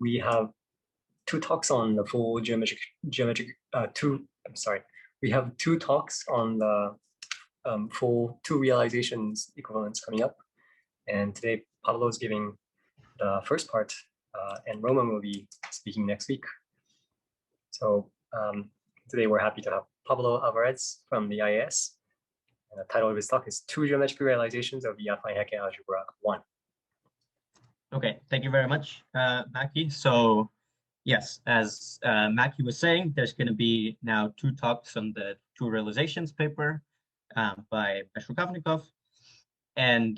we have two talks on the full we have two talks on the full two realizations equivalence coming up. And today Pablo is giving the first part and Roman will be speaking next week. So today we're happy to have Pablo Alvarez from the IAS. And the title of his talk is Two Geometric Realizations of the Affine Hecke Algebra 1. Okay, thank you very much, Mackie. So yes, as Mackie was saying, there's going to be now two talks on the two realizations paper by Beshukavnikov. And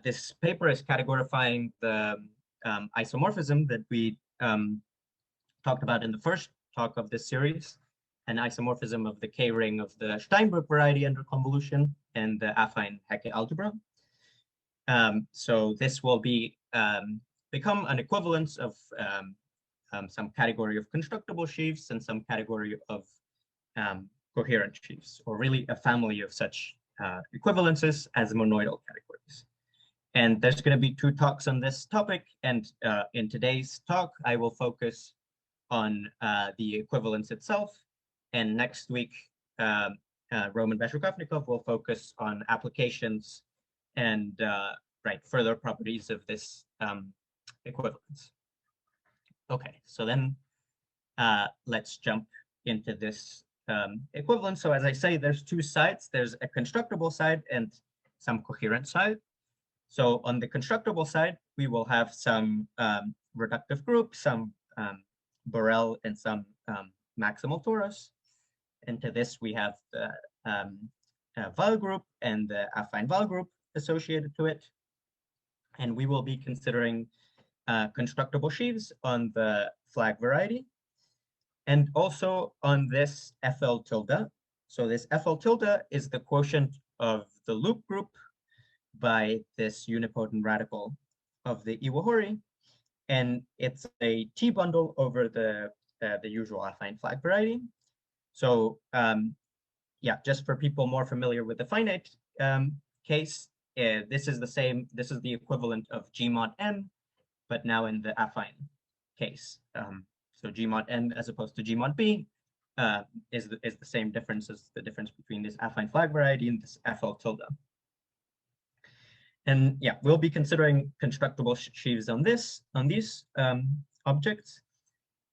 this paper is categorifying the isomorphism that we talked about in the first talk of this series, an isomorphism of the K-ring of the Steinberg variety under convolution and the affine Hecke algebra. So this will be become an equivalence of some category of constructible sheaves and some category of coherent sheaves, or really a family of such equivalences as monoidal categories. And there's going to be two talks on this topic. And in today's talk, I will focus on the equivalence itself. And next week, Roman Beshukavnikov will focus on applications and further properties of this equivalence. Okay, so then let's jump into this equivalence. So as I say, there's two sides. There's a constructible side and some coherent side. So on the constructible side, we will have some reductive groups, some Borel and some maximal torus. And to this, we have the Weyl group and the affine Weyl group associated to it. And we will be considering constructible sheaves on the flag variety and also on this FL tilde. So this FL tilde is the quotient of the loop group by this unipotent radical of the Iwahori. And it's a T bundle over the usual affine flag variety. So yeah, just for people more familiar with the finite case, this is the equivalent of G mod n, but now in the affine case. So G mod n as opposed to G mod b is the same difference as the difference between this affine flag variety and this FL tilde. And yeah, we'll be considering constructible sheaves on these objects.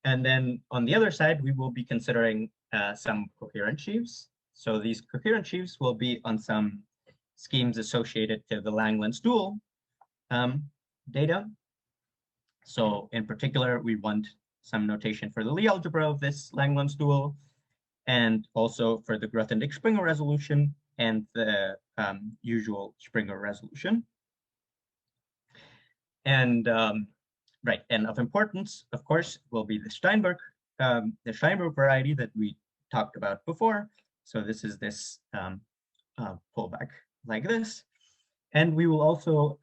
And then on the other side, we will be considering some coherent sheaves. So these coherent sheaves will be on some schemes associated to the Langlands dual data. So in particular, we want some notation for the Lie algebra of this Langlands dual, and also for the Grothendieck-Springer resolution and the usual Springer resolution. And and of importance, of course, will be the Steinberg variety that we talked about before. So this is this pullback like this. And we will also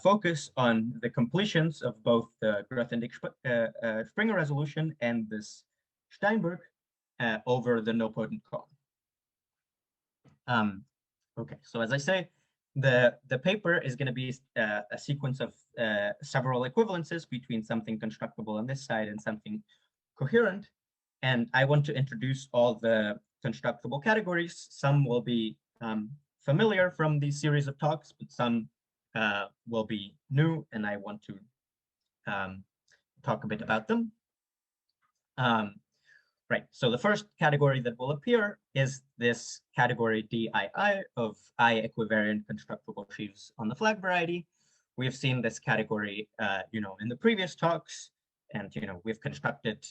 focus on the completions of both the Grothendieck-Springer resolution and this Steinberg over the no-potent cone. Okay, so as I say, the paper is going to be a sequence of several equivalences between something constructible on this side and something coherent. And I want to introduce all the constructible categories. Some will be familiar from these series of talks, but some will be new, and I want to talk a bit about them. So the first category that will appear is this category DII of I equivariant constructible sheaves on the flag variety. We have seen this category, in the previous talks, and we've constructed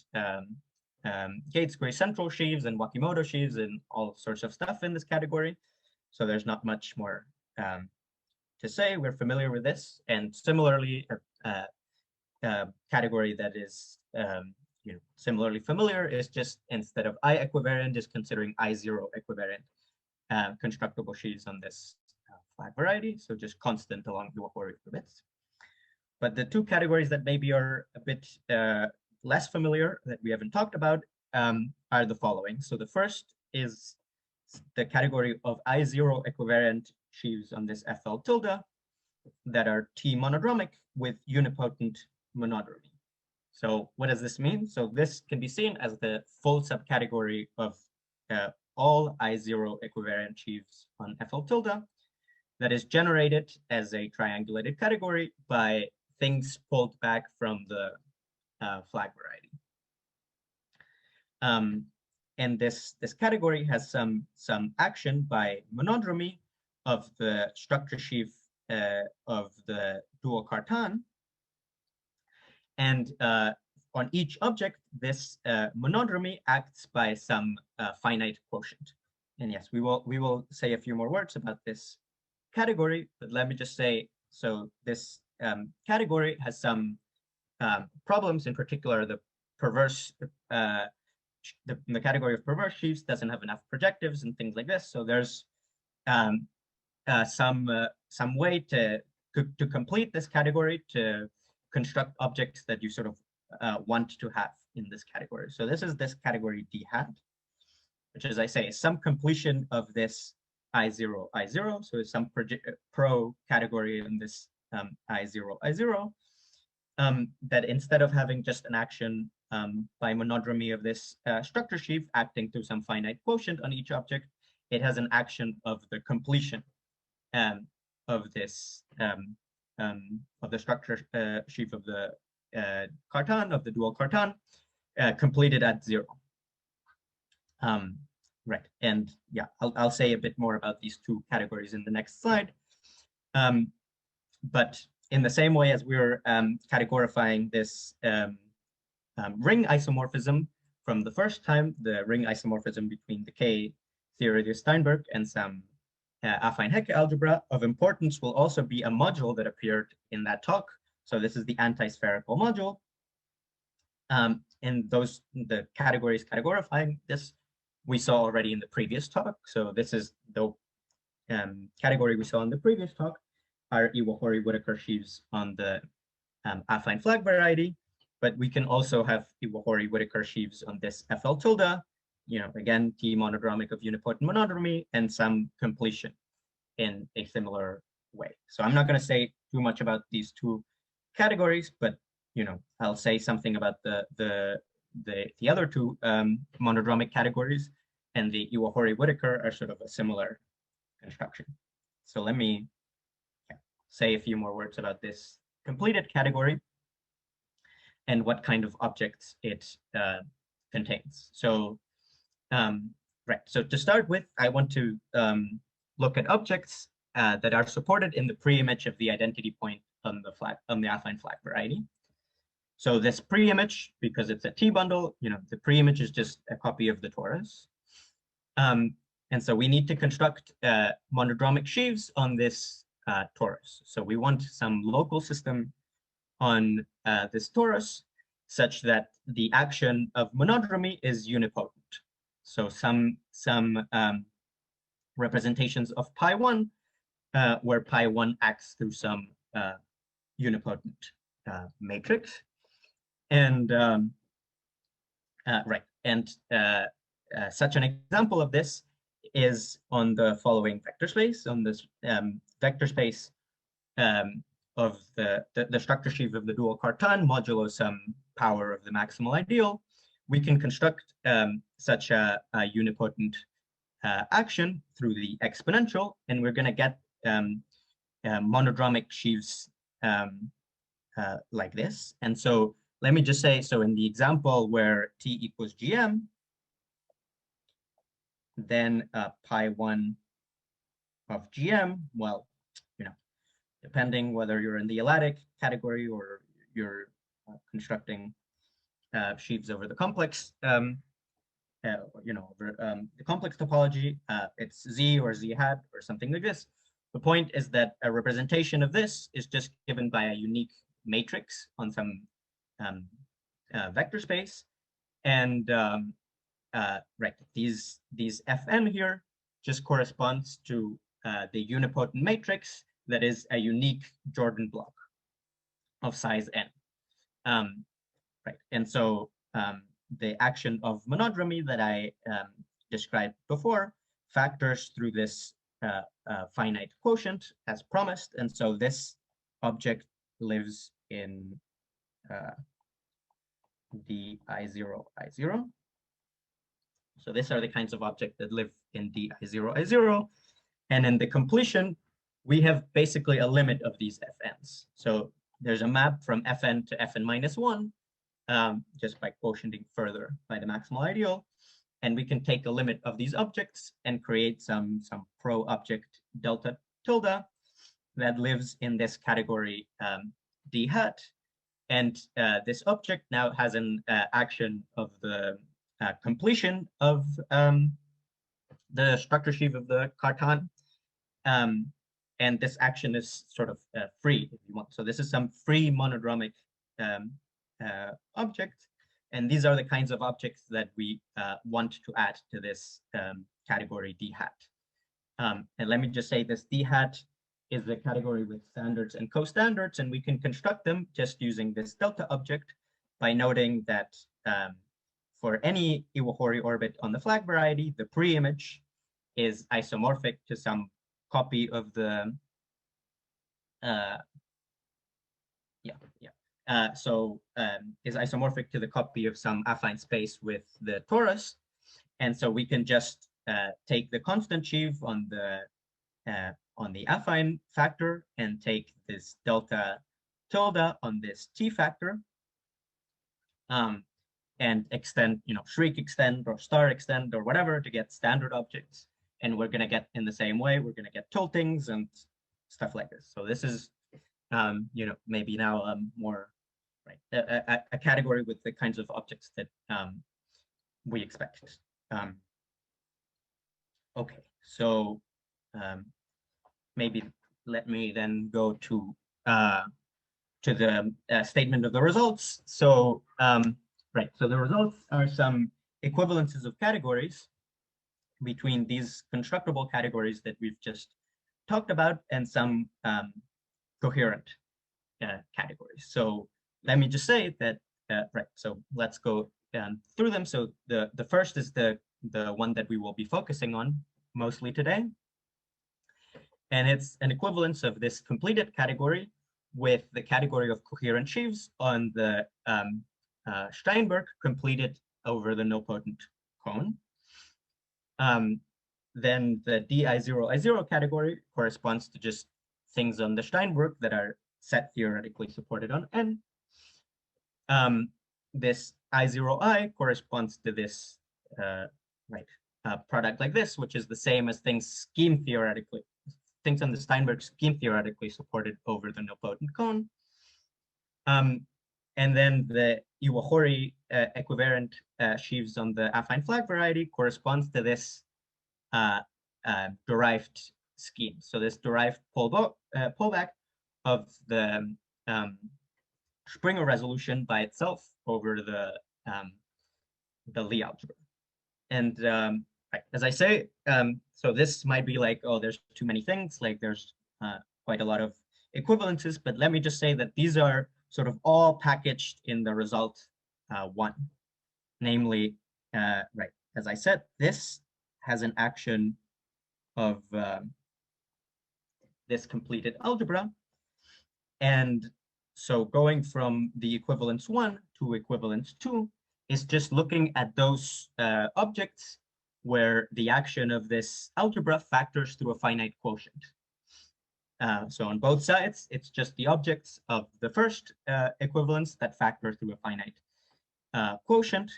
Gates-Gray central sheaves and Wakimoto sheaves and all sorts of stuff in this category. So there's not much more to say. We're familiar with this, and similarly, a category that is similarly familiar is just instead of I equivariant, is considering I0 equivariant constructible sheaves on this flag variety. So just constant along the Iwahori limits. But the two categories that maybe are a bit less familiar that we haven't talked about are the following. So the first is the category of I0 equivariant sheaves on this FL tilde that are T monodromic with unipotent monodromy. So what does this mean? So this can be seen as the full subcategory of all I0 equivariant sheaves on FL tilde that is generated as a triangulated category by things pulled back from the flag variety. And this category has some action by monodromy of the structure sheaf of the dual Cartan. And on each object, this monodromy acts by some finite quotient. And yes, we will say a few more words about this category, but let me just say, so this category has some problems. In particular, the perverse, the category of perverse sheaves doesn't have enough projectives and things like this. So there's some way to complete this category, to construct objects that you sort of want to have in this category. So this is this category D hat, which, as I say, is some completion of this I0, I0. So it's some pro category in this I0, I0, that instead of having just an action by monodromy of this structure sheaf acting through some finite quotient on each object, it has an action of the completion of this of the structure sheaf of the Cartan, of the dual Cartan, completed at 0. Right, and yeah, I'll say a bit more about these two categories in the next slide. But in the same way as we're categorifying this ring isomorphism from the first time, the ring isomorphism between the K theory of Steinberg and some Affine Hecke algebra of importance will also be a module that appeared in that talk. So this is the anti-spherical module. And the categories categorifying this we saw already in the previous talk. So this is the category we saw in the previous talk, are Iwahori-Whittaker sheaves on the affine flag variety, but we can also have Iwahori-Whittaker sheaves on this FL tilde, again, T monodromic of unipotent monodromy, and some completion in a similar way. So I'm not going to say too much about these two categories, but I'll say something about the other two monodromic categories, and the Iwahori-Whittaker are sort of a similar construction. So let me say a few more words about this completed category and what kind of objects it contains. So, right. So to start with, I want to look at objects that are supported in the pre-image of the identity point on the affine flag variety. So this pre-image, because it's a T bundle, the pre-image is just a copy of the torus. And so we need to construct monodromic sheaves on this torus. So we want some local system on this torus such that the action of monodromy is unipotent. So some representations of pi1 where pi1 acts through some unipotent matrix. And right, and such an example of this is on the following vector space, on this vector space of the structure sheaf of the dual Cartan modulo some power of the maximal ideal. We can construct such a unipotent action through the exponential, and we're going to get monodromic sheaves like this. And so let me just say, so in the example where T equals GM, then pi1 of GM, well, depending whether you're in the Elatic category or you're constructing sheaves over the complex, over the complex topology, it's Z or Z hat or something like this. The point is that a representation of this is just given by a unique matrix on some vector space, and right, these Fn here just corresponds to the unipotent matrix that is a unique Jordan block of size n. Right, and so the action of monodromy that I described before factors through this finite quotient as promised, and so this object lives in di0, I0. So these are the kinds of objects that live in di0, I0. And in the completion, we have basically a limit of these fn's. So there's a map from fn to fn minus 1, just by quotienting further by the maximal ideal. And we can take a limit of these objects and create some pro-object delta tilde that lives in this category d hat. And this object now has an action of the completion of the structure sheaf of the Cartan. And this action is sort of free, if you want. So this is some free monodromic object. And these are the kinds of objects that we want to add to this category d hat. And let me just say this d hat is the category with standards and co-standards, and we can construct them just using this delta object by noting that for any Iwahori orbit on the flag variety, the pre-image is isomorphic to some copy of the is isomorphic to the copy of some affine space with the torus. And so we can just take the constant sheaf on the affine factor and take this delta tilde on this t factor, and extend, shriek extend or star extend or whatever to get standard objects. And we're going to get in the same way, we're going to get tiltings and stuff like this. So this is, maybe now more, right, a category with the kinds of objects that we expect. Okay, so maybe let me then go to the statement of the results. So, right, so the results are some equivalences of categories between these constructible categories that we've just talked about and some coherent categories. So let me just say that, right, so let's go through them. So the first is the one that we will be focusing on mostly today. And it's an equivalence of this completed category with the category of coherent sheaves on the Steinberg completed over the nilpotent cone. Then the di0, I0 category corresponds to just things on the Steinberg that are set theoretically supported on N. This I0I corresponds to this product like this, which is the same as things on the Steinberg scheme theoretically supported over the nilpotent cone. And then the Iwahori equivariant sheaves on the affine flag variety corresponds to this derived scheme. So this derived pullback of the Springer resolution by itself over the Lie algebra. And right, as I say, so this might be like, oh, there's too many things, like there's quite a lot of equivalences, but let me just say that these are sort of all packaged in the result one. Namely, right, as I said, this has an action of this completed algebra. And so going from the equivalence 1 to equivalence 2 is just looking at those objects where the action of this algebra factors through a finite quotient. So on both sides, it's just the objects of the first equivalence that factor through a finite quotient.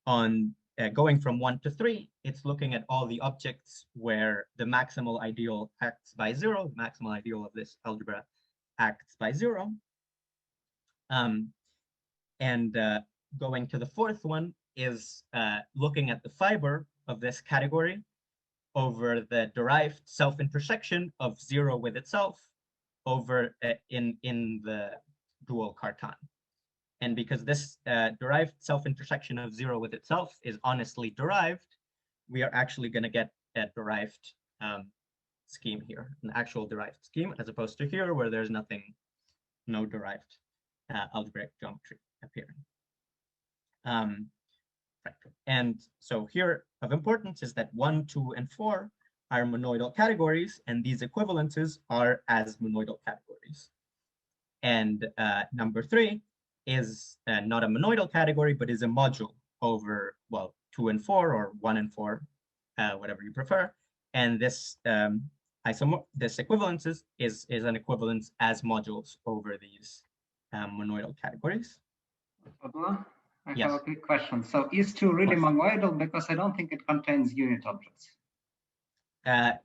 On going from 1 to 3, it's looking at all the objects where the maximal ideal acts by 0, the maximal ideal of this algebra acts by 0. And going to the fourth one is looking at the fiber of this category over the derived self-intersection of 0 with itself over in the dual Cartan. And because this derived self-intersection of 0 with itself is honestly derived, we are actually going to get a derived scheme here, an actual derived scheme, as opposed to here where there's no derived algebraic geometry appearing. Right. And so here of importance is that 1, 2, and 4 are monoidal categories, and these equivalences are as monoidal categories. And number 3 is not a monoidal category, but is a module over, well, 2 and 4 or 1 and 4, whatever you prefer. And this this equivalence is an equivalence as modules over these monoidal categories. Pablo, I Yes. have a quick question. So is 2 really monoidal? Because I don't think it contains unit objects.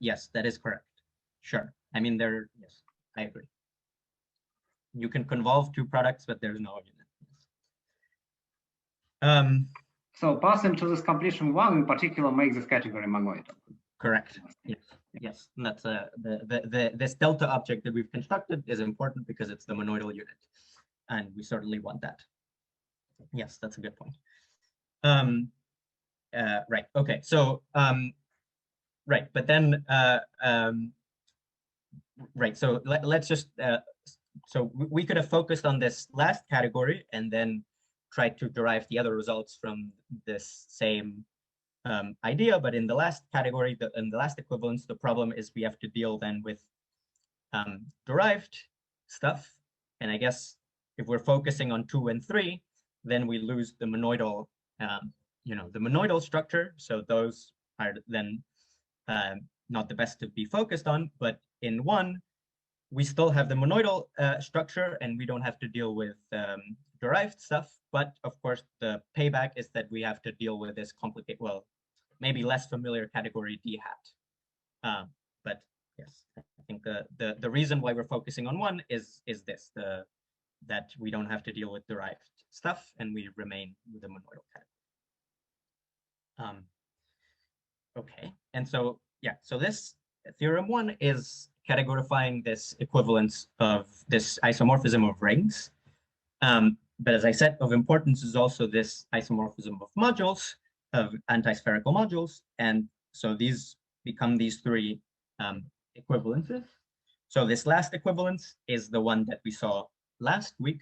Yes, that is correct. Sure. I mean, yes, I agree. You can convolve 2 products, but there's no unit. So passing to this completion 1 in particular makes this category monoidal. Correct. Yes. Yes. And that's this delta object that we've constructed is important because it's the monoidal unit, and we certainly want that. Yes, that's a good point. Right. Okay. So right, but then right. So let's just so we could have focused on this last category and then tried to derive the other results from this same idea. But in the last category, in the last equivalence, the problem is we have to deal then with derived stuff. And I guess if we're focusing on 2 and 3, then we lose the monoidal, the monoidal structure. So those are then not the best to be focused on. But in 1, we still have the monoidal structure, and we don't have to deal with derived stuff. But of course, the payback is that we have to deal with this complicated, well, maybe less familiar category D hat. But yes, I think the reason why we're focusing on 1 is this, that we don't have to deal with derived stuff, and we remain with the monoidal category. Okay, and so yeah, so this theorem 1 is categorifying this equivalence of this isomorphism of rings. But as I said, of importance is also this isomorphism of modules, of antispherical modules. And so these become these 3 equivalences. So this last equivalence is the one that we saw last week,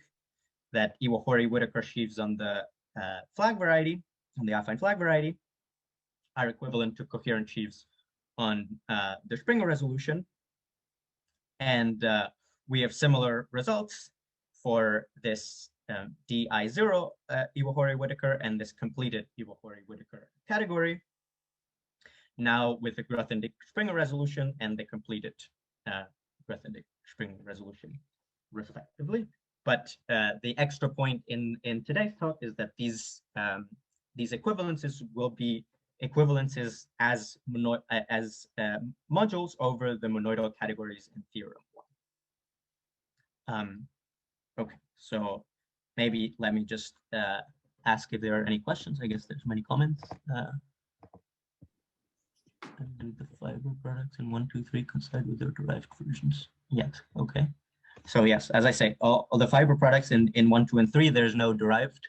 that Iwahori-Whittaker sheaves on the flag variety, on the affine flag variety, are equivalent to coherent sheaves on the Springer resolution. And we have similar results for this DI0 Iwahori-Whittaker and this completed Iwahori-Whittaker category, now with the Grothendieck-Springer resolution and the completed Grothendieck-Springer resolution, respectively. But the extra point in today's talk is that these equivalences will be equivalences as modules over the monoidal categories in theorem 1. Okay, so maybe let me just ask if there are any questions. I guess there's many comments. Do the fiber products in 1, 2, 3 coincide with their derived versions? Yes. Okay. So yes, as I say, all the fiber products in 1, 2, and 3, there's no derived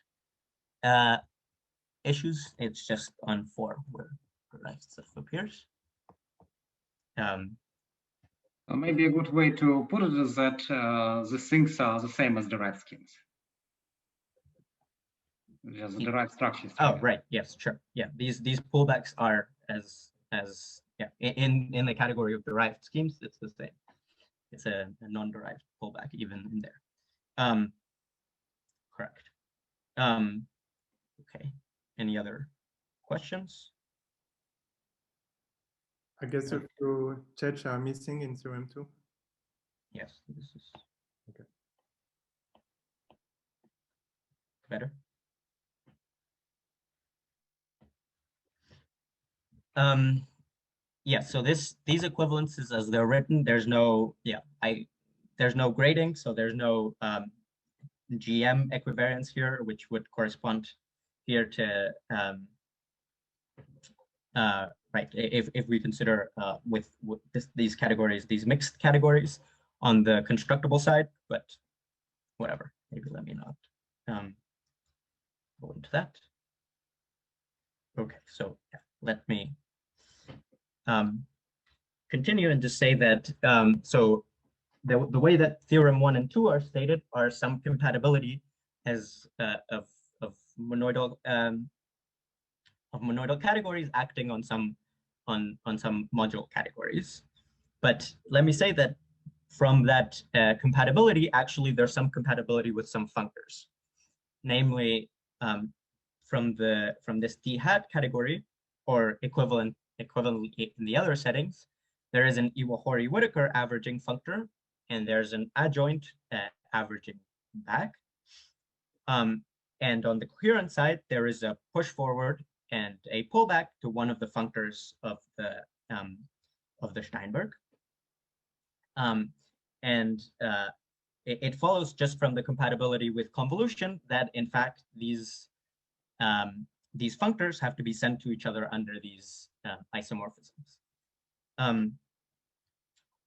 issues. It's just on 4 where derived stuff appears. Maybe a good way to put it is that the things are the same as derived schemes. Just the derived structures. Oh, right. Yes, sure. Yeah, these pullbacks are as yeah, in the category of derived schemes. It's the same. It's a non-derived pullback even in there. Correct. Okay. Any other questions? I guess a few checks are missing in theorem 2. Yes, this is okay. Better. Yeah, so these equivalences as they're written, there's no there's no grading, so there's no GM equivariance here, which would correspond here to right, if we consider with these categories, these mixed categories on the constructible side, but whatever, maybe let me not go into that. Okay, so yeah, let me continue and just say that so the way that theorem 1 and 2 are stated are some compatibility as of monoidal categories acting on some module categories. But let me say that from that compatibility, actually there's some compatibility with some functors. namely from this d hat category, or equivalently in the other settings, there is an Iwahori-Whittaker averaging functor, and there's an adjoint averaging back. And on the coherent side, there is a push forward and a pullback to one of the functors of the Steinberg. It follows just from the compatibility with convolution that, in fact, these functors have to be sent to each other under these isomorphisms.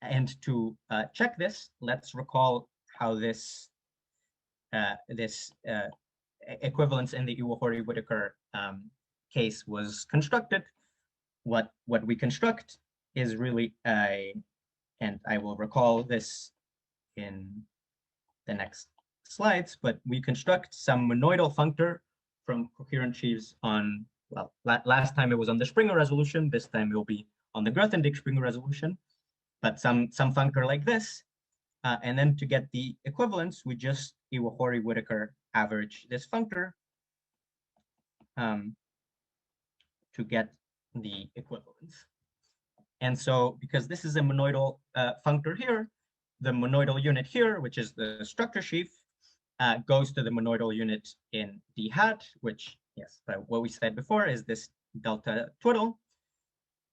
And to check this, let's recall how this equivalence in the Iwahori-Whittaker case was constructed. What we construct is really and I will recall this in the next slides, but we construct some monoidal functor from coherent sheaves on, well, last time it was on the Springer resolution, this time it will be on the Grothendieck Springer resolution, but some functor like this. And then to get the equivalence, we just Iwahori-Whittaker average this functor to get the equivalence. And so, because this is a monoidal functor here, the monoidal unit here, which is the structure sheaf, goes to the monoidal unit in d hat, which, yes, what we said before is this delta twiddle.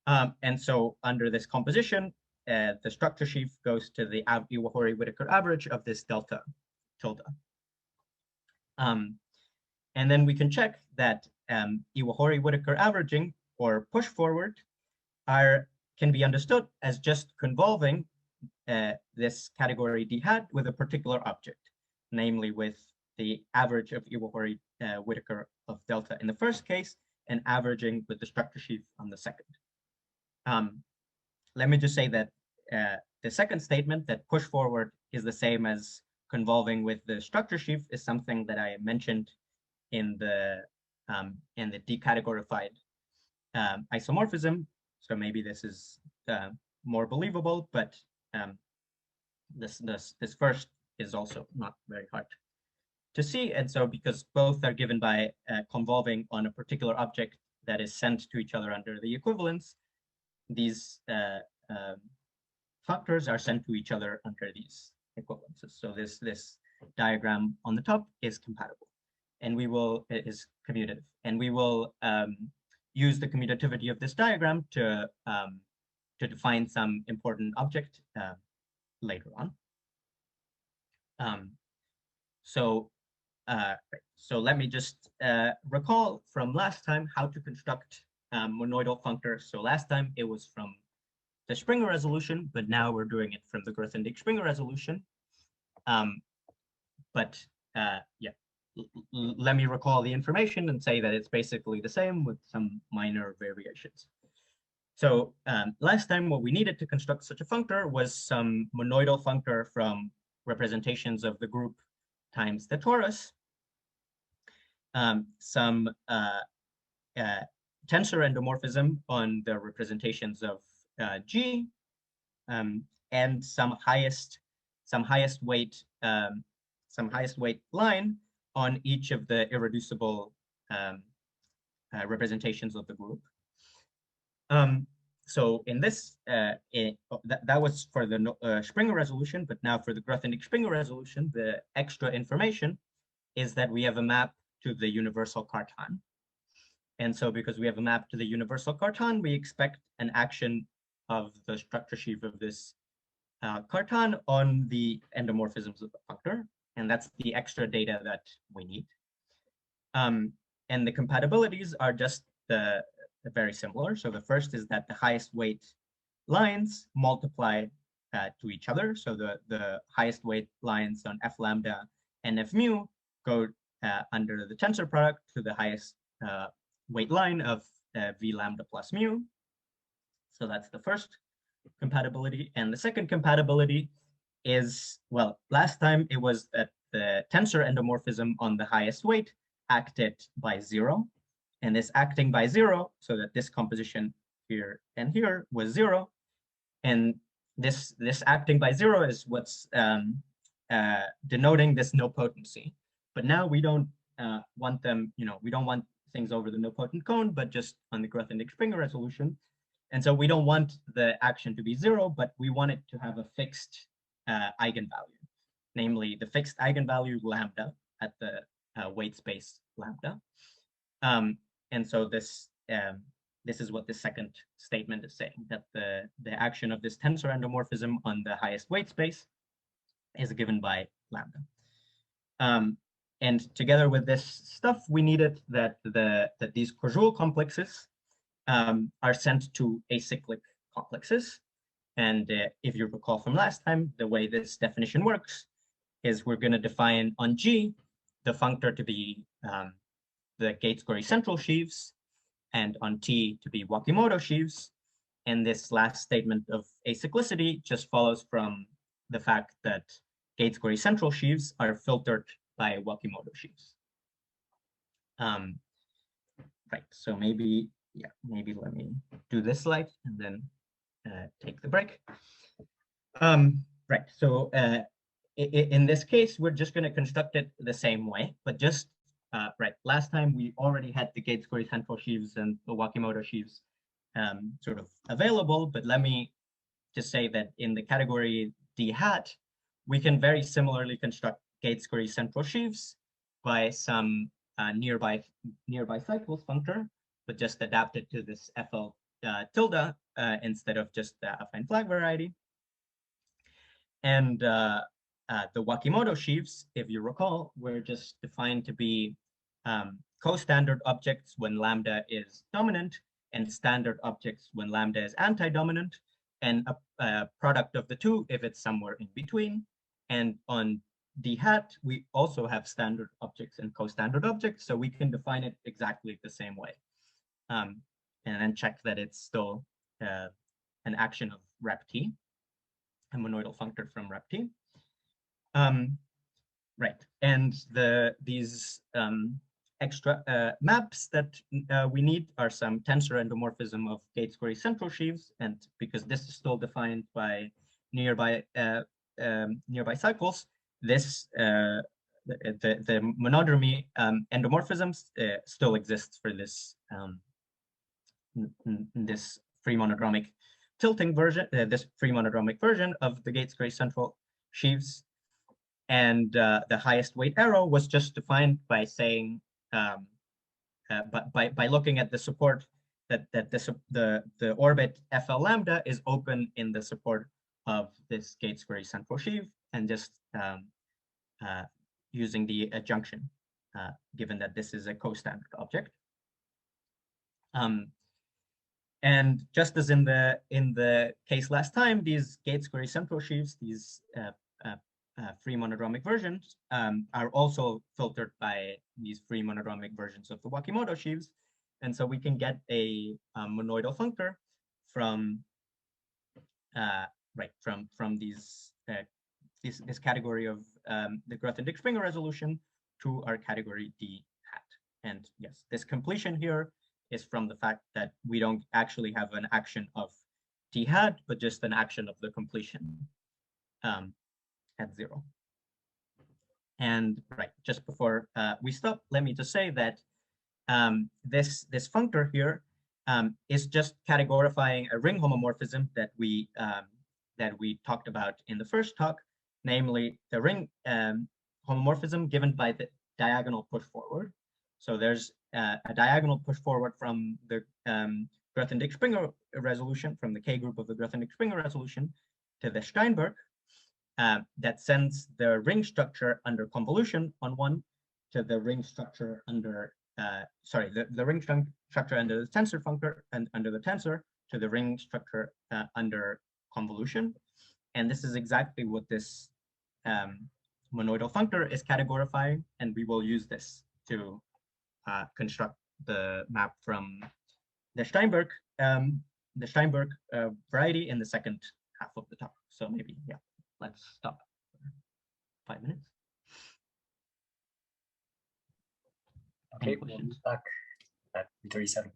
And so under this composition, the structure sheaf goes to the Iwahori-Whittaker average of this delta tilde. And then we can check that Iwahori-Whittaker averaging, or push forward, can be understood as just convolving this category d hat with a particular object, namely with the average of Iwahori-Whittaker of delta in the first case, and averaging with the structure sheaf on the second. Let me just say that the second statement, that push forward is the same as convolving with the structure sheaf, is something that I mentioned in the decategorified isomorphism. So maybe this is more believable, but this first is also not very hard to see. And so, because both are given by convolving on a particular object that is sent to each other under the equivalence, these factors are sent to each other under these equivalences. So this diagram on the top is compatible, and is commutative, and we will use the commutativity of this diagram to define some important object later on. So let me just recall from last time how to construct monoidal functors. So last time it was from the Springer resolution, but now we're doing it from the Grothendieck Springer resolution. Let me recall the information and say that it's basically the same with some minor variations. So last time what we needed to construct such a functor was some monoidal functor from representations of the group times the torus, some tensor endomorphism on the representations of G, and some highest weight line on each of the irreducible representations of the group. So in this, that was for the Springer resolution, but now for the Grothendieck Springer resolution, the extra information is that we have a map to the universal Cartan. And so because we have a map to the universal Cartan, we expect an action of the structure sheaf of this Cartan on the endomorphisms of the functor. And that's the extra data that we need. And the compatibilities are just very similar. So the first is that the highest weight lines multiply to each other. So the highest weight lines on F lambda and F mu go under the tensor product to the highest weight line of V lambda plus mu. So that's the first compatibility. And the second compatibility is, well, last time it was that the tensor endomorphism on the highest weight acted by 0. And this acting by 0, so that this composition here and here was 0. And this acting by 0 is what's denoting this no potency. But now we don't want them, we don't want things over the nilpotent cone, but just on the Grothendieck-Springer resolution. And so we don't want the action to be 0, but we want it to have a fixed eigenvalue, namely the fixed eigenvalue lambda at the weight space lambda. And so this is what the second statement is saying, that the action of this tensor endomorphism on the highest weight space is given by lambda. And together with this stuff, we needed that these Koszul complexes are sent to acyclic complexes. And if you recall from last time, the way this definition works is we're going to define on G the functor to be the Gates-Gorey central sheaves, and on T to be Wakimoto sheaves. And this last statement of acyclicity just follows from the fact that Gates-Gorey central sheaves are filtered by Wakimoto sheaves. Right, so maybe let me do this slide and then take the break. Right, so in this case, we're just going to construct it the same way, but just right. Last time we already had the Gates-Gorey central sheaves and the Wakimoto sheaves sort of available, but let me just say that in the category D hat, we can very similarly construct Gates-Gorey central sheaves by some nearby cycles functor, but just adapt it to this FL tilde instead of just the affine flag variety. And the Wakimoto sheaves, if you recall, were just defined to be co-standard objects when lambda is dominant and standard objects when lambda is anti-dominant, and a product of the two if it's somewhere in between. And on D hat, we also have standard objects and co-standard objects, so we can define it exactly the same way. And then check that it's still an action of rep T, a monoidal functor from rep T. Right, and these extra maps that we need are some tensor endomorphism of Gates-Gorey central sheaves, and because this is still defined by nearby cycles, this the monodromy endomorphisms still exists for this this free monodromic tilting version, this free monodromic version of the Gates-Gorey central sheaves. And the highest weight arrow was just defined by saying, by looking at the support that the orbit FL lambda is open in the support of this Gates-Gorey central sheave, and just using the adjunction, given that this is a co-standard object. And just as in the case last time, these Gates-Gorey central sheaves, these free monodromic versions, are also filtered by these free monodromic versions of the Wakimoto sheaves, and so we can get a monoidal functor from from this category of the Grothendieck-Springer resolution to our category D hat. And yes, this completion here is from the fact that we don't actually have an action of D hat, but just an action of the completion at 0. And right, just before we stop, let me just say that this functor here is just categorifying a ring homomorphism that we talked about in the first talk, namely the ring homomorphism given by the diagonal push forward. So there's a diagonal push forward from the Grothendieck-Springer resolution, from the K group of the Grothendieck-Springer resolution to the Steinberg, that sends the ring structure under convolution on one to the ring structure under, the ring structure under the tensor functor and under the tensor to the ring structure under convolution. And this is exactly what this monoidal functor is categorifying, and we will use this to construct the map from the Steinberg variety in the second half of the talk. So maybe, yeah, let's stop for 5 minutes. Okay, we'll be back at 3:37.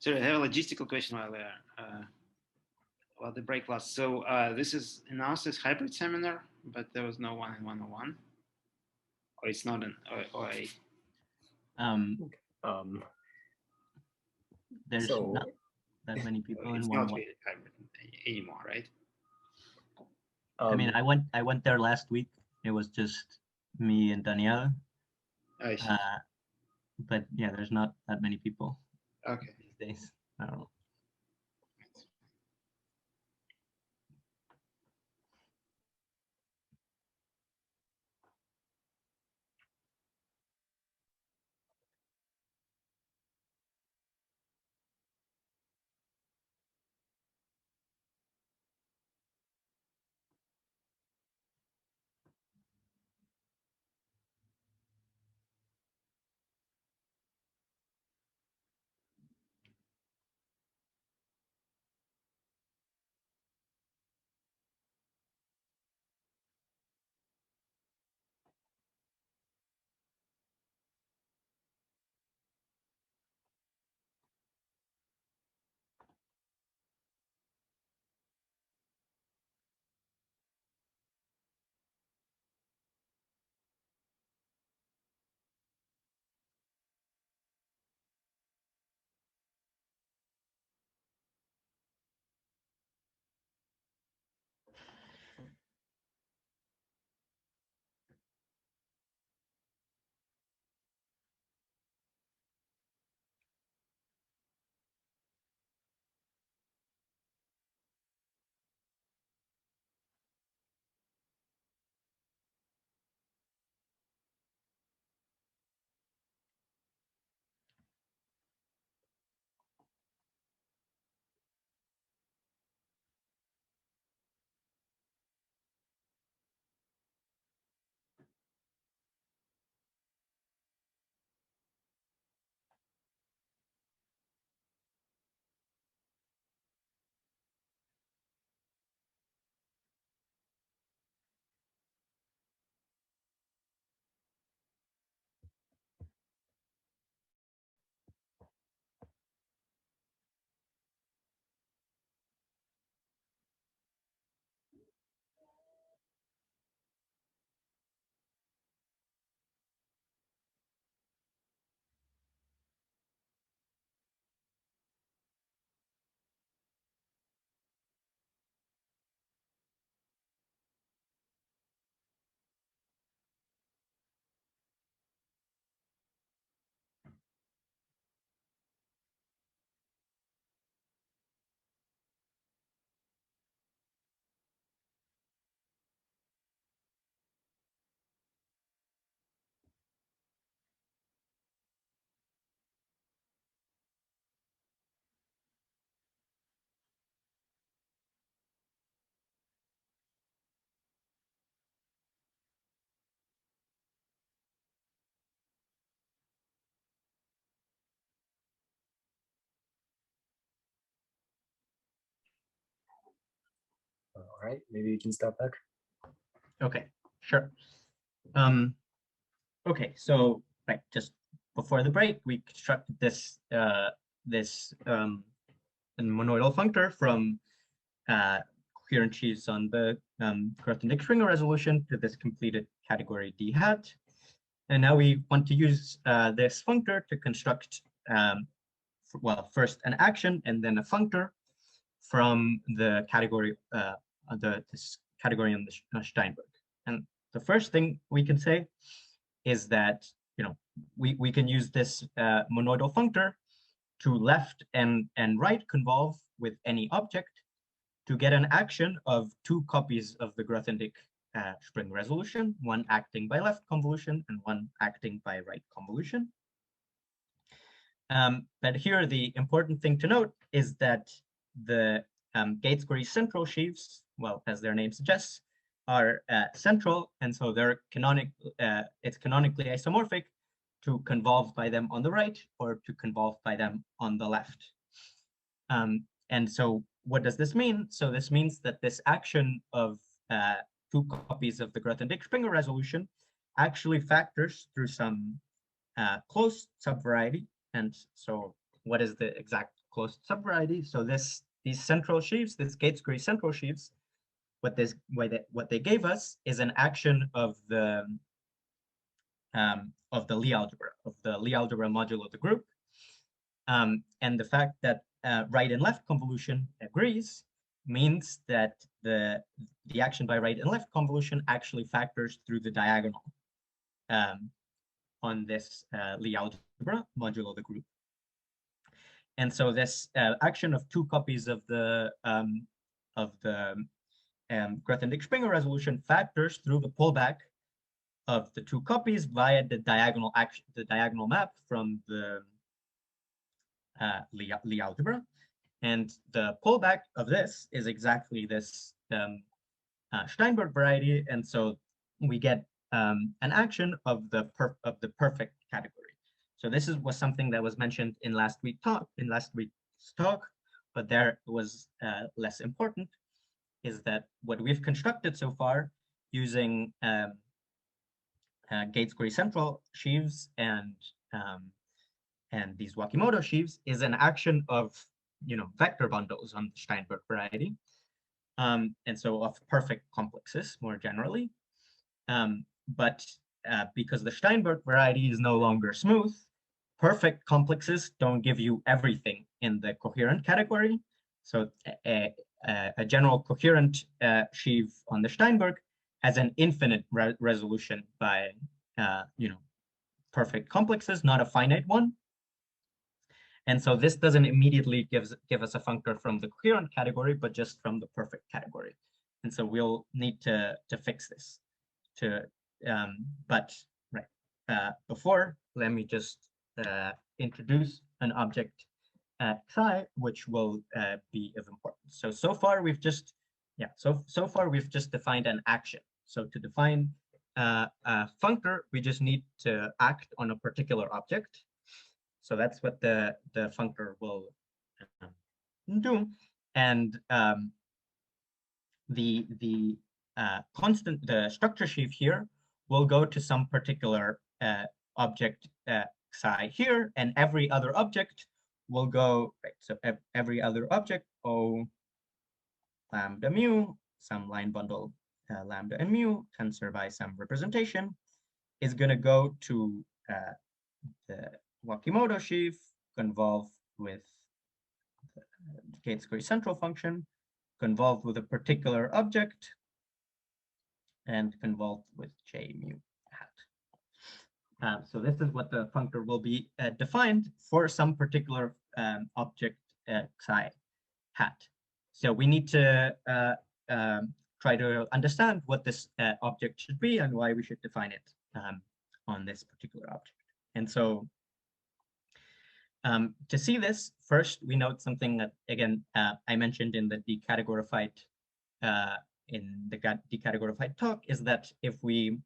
So I have a logistical question while the break lasts. So this is announced as hybrid seminar, but there was no one in 101, or it's not an or a. There's So not that many people in It's 101. not really hybrid anymore, right? I mean, I went there last week. It was just me and Danielle. I see. But yeah, there's not that many people Okay. these days. I don't know. all right, maybe you can start back. Okay, sure. Okay, so right, just before the break, we constructed this monoidal functor from coherencies on the Grothendieck-Springer resolution to this completed category D hat. And now we want to use this functor to construct, well, first an action and then a functor from the category, this category on the Steinberg. And the first thing we can say is that, you know, we can use this monoidal functor to left and right convolve with any object to get an action of two copies of the Grothendieck-Springer resolution, one acting by left convolution and one acting by right convolution. But here the important thing to note is that the gate-square central sheaves, well, as their name suggests, are central, and so they're it's canonically isomorphic to convolve by them on the right or to convolve by them on the left. And so what does this mean? So this means that this action of two copies of the Grothendieck-Springer resolution actually factors through some closed subvariety. And so what is the exact closed subvariety. So these central sheaves, this Gates-Gree central sheaves, what they gave us is an action of the Lie algebra, modulo the group. And the fact that right and left convolution agrees means that the action by right and left convolution actually factors through the diagonal on this Lie algebra modulo the group. And so this action of two copies of the Grothendieck-Springer resolution factors through the pullback of the two copies via the diagonal action, the diagonal map from the Lie algebra. And the pullback of this is exactly this Steinberg variety. And so we get an action of the perfect category. So this was something that was mentioned in last week's talk, but there was less important, is that what we've constructed so far using Gates-Gree central sheaves and these Wakimoto sheaves is an action of vector bundles on the Steinberg variety, and so of perfect complexes more generally. But because the Steinberg variety is no longer smooth, perfect complexes don't give you everything in the coherent category. So a general coherent sheave on the Steinberg has an infinite resolution by perfect complexes, not a finite one. And so this doesn't immediately give us a functor from the coherent category, but just from the perfect category. And so we'll need to fix this. Before, let me just introduce an object psi, which will be of importance. So far we've just defined an action. So to define a functor, we just need to act on a particular object. So that's what the functor will do. And the structure sheaf here will go to some particular object psi here, and every other object will go, right? So every other object, O lambda mu, some line bundle lambda and mu, tensor by some representation, is going to go to the Wakimoto sheaf, convolve with the Gates-Gree central function, convolve with a particular object, and convolve with J mu hat. So this is what the functor will be defined for some particular object psi hat. So we need to try to understand what this object should be and why we should define it on this particular object. And so to see this, first we note something that, again, I mentioned in the decategorified talk, is that if we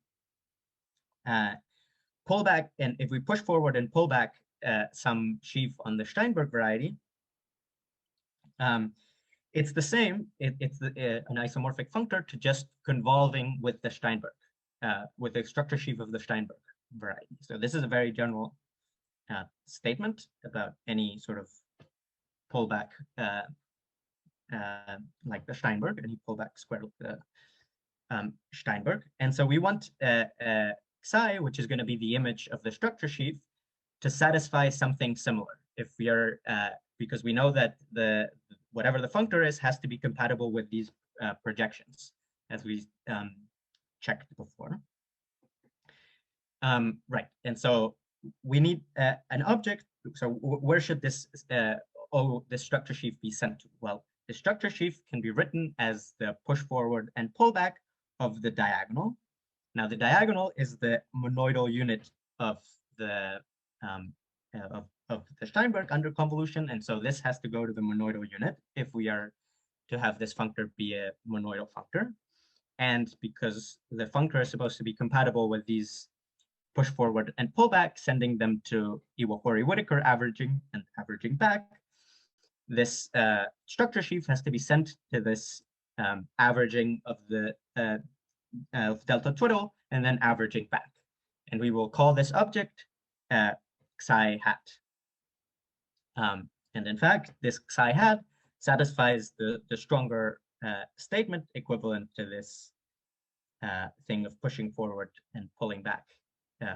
pull back and if we push forward and pull back some sheaf on the Steinberg variety, it's the same. It's an isomorphic functor to just convolving with the Steinberg, with the structure sheaf of the Steinberg variety. So this is a very general statement about any sort of pullback like the Steinberg, any pullback square the Steinberg. And so we want psi, which is going to be the image of the structure sheaf, to satisfy something similar. If we are, because we know that whatever the functor is has to be compatible with these projections, as we checked before. Right, and so we need an object. So where should this structure sheaf be sent to? Well, the structure sheaf can be written as the push forward and pullback of the diagonal. Now the diagonal is the monoidal unit of the Steinberg under convolution, and so this has to go to the monoidal unit if we are to have this functor be a monoidal functor. And because the functor is supposed to be compatible with these push forward and pullback, sending them to Iwahori-Whittaker averaging and averaging back, this structure sheaf has to be sent to this averaging of the of delta twiddle and then averaging back. And we will call this object psi hat. And in fact, this psi hat satisfies the stronger statement equivalent to this thing of pushing forward and pulling back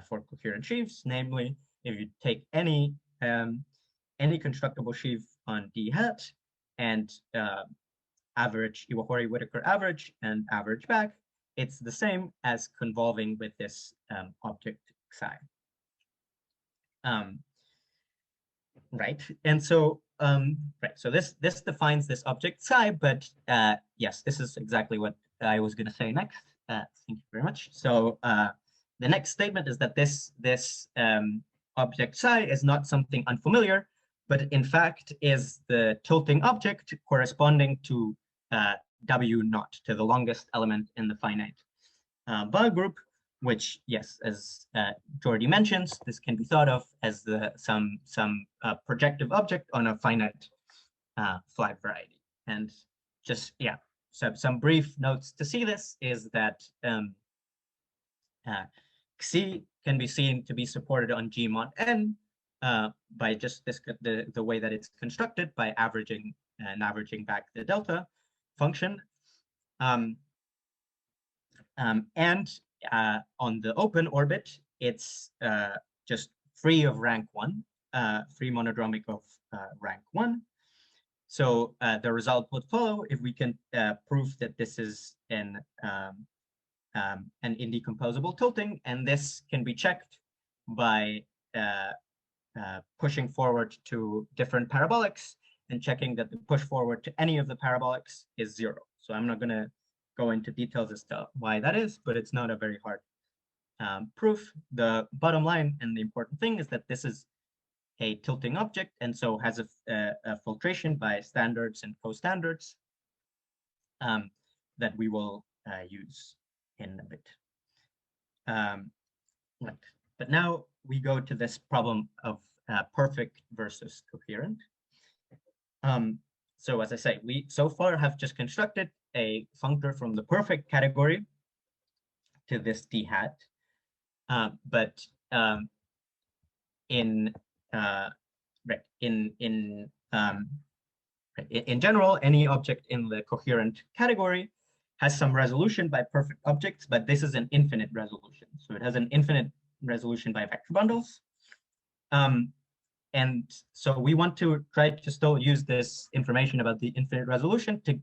for coherent sheaves. Namely, if you take any constructible sheaf on D hat and average Iwahori-Whittaker average and average back, it's the same as convolving with this object psi. Right, and so so this defines this object psi, but yes, this is exactly what I was going to say next. Thank you very much. So the next statement is that this object psi is not something unfamiliar, but in fact is the tilting object corresponding to W naught, to the longest element in the finite bar group, which, yes, as Jordi mentions, this can be thought of as some projective object on a finite flag variety. And just, yeah, so some brief notes to see this is that Xi can be seen to be supported on G mod n by just this, the way that it's constructed by averaging back the delta function. And on the open orbit, it's just free of rank 1, free monodromic of rank 1. So the result would follow if we can prove that this is an indecomposable tilting, and this can be checked by pushing forward to different parabolics and checking that the push forward to any of the parabolics is 0. So I'm not going to go into details as to why that is, but it's not a very hard proof. The bottom line and the important thing is that this is a tilting object, and so has a filtration by standards and co-standards that we will use in a bit. Right. But now we go to this problem of perfect versus coherent. So as I say, we so far have just constructed a functor from the perfect category to this D hat. But in general, any object in the coherent category has some resolution by perfect objects, but this is an infinite resolution. So it has an infinite resolution by vector bundles. And so we want to try to still use this information about the infinite resolution to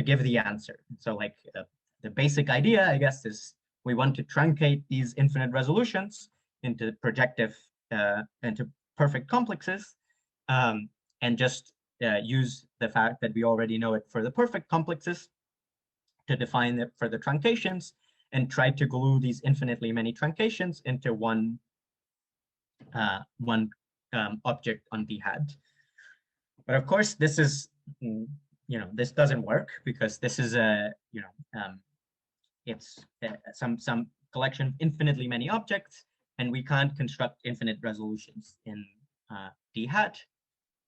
give the answer. So like the basic idea, I guess, is we want to truncate these infinite resolutions into projective, into perfect complexes, and just use the fact that we already know it for the perfect complexes to define it for the truncations, and try to glue these infinitely many truncations into one object on D hat. But of course, this is, this doesn't work because this is it's some collection of infinitely many objects, and we can't construct infinite resolutions in D hat.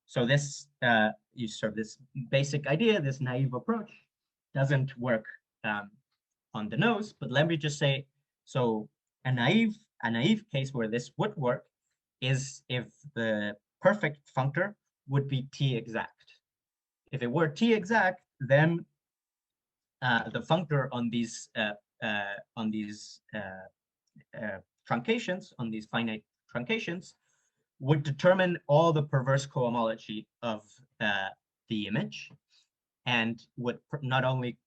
So this this basic idea, this naive approach, doesn't work on the nose. But let me just say, so a naive case where this would work is if the perfect functor would be T exact. If it were T exact, then the functor on these truncations, on these finite truncations, would determine all the perverse cohomology of the image, and would not only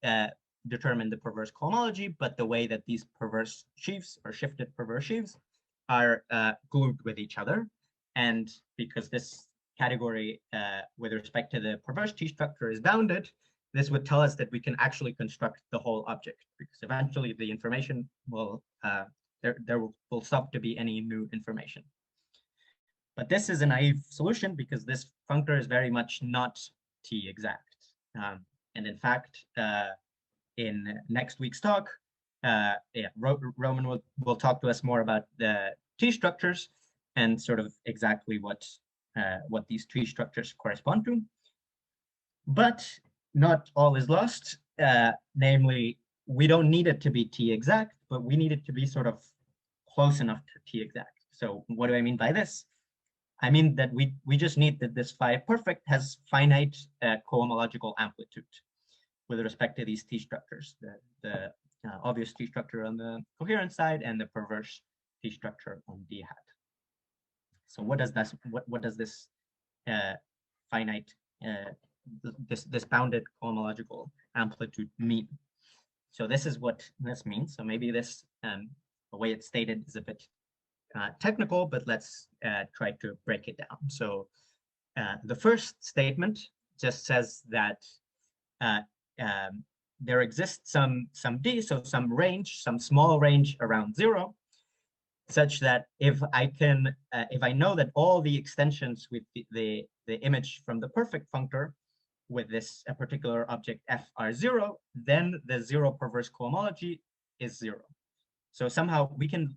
determine the perverse cohomology, but the way that these perverse sheaves or shifted perverse sheaves are glued with each other. And because this category with respect to the perverse T structure is bounded, this would tell us that we can actually construct the whole object, because eventually the information will, there will stop to be any new information. But this is a naive solution because this functor is very much not T exact. And in fact, in next week's talk, Roman will talk to us more about the T structures and sort of exactly what these T structures correspond to. But not all is lost. Namely, we don't need it to be T exact, but we need it to be sort of close enough to T exact. So what do I mean by this? I mean that we just need that this phi perfect has finite cohomological amplitude with respect to these T structures, the obvious T structure on the coherent side and the perverse T structure on D hat. So what does this finite this bounded cohomological amplitude mean? So this is what this means. So maybe this the way it's stated is a bit technical, but let's try to break it down. So the first statement just says that there exists some D, so some range, some small range around 0, such that if I know that all the extensions with the image from the perfect functor with this particular object f are 0, then the 0 perverse cohomology is 0. So somehow we can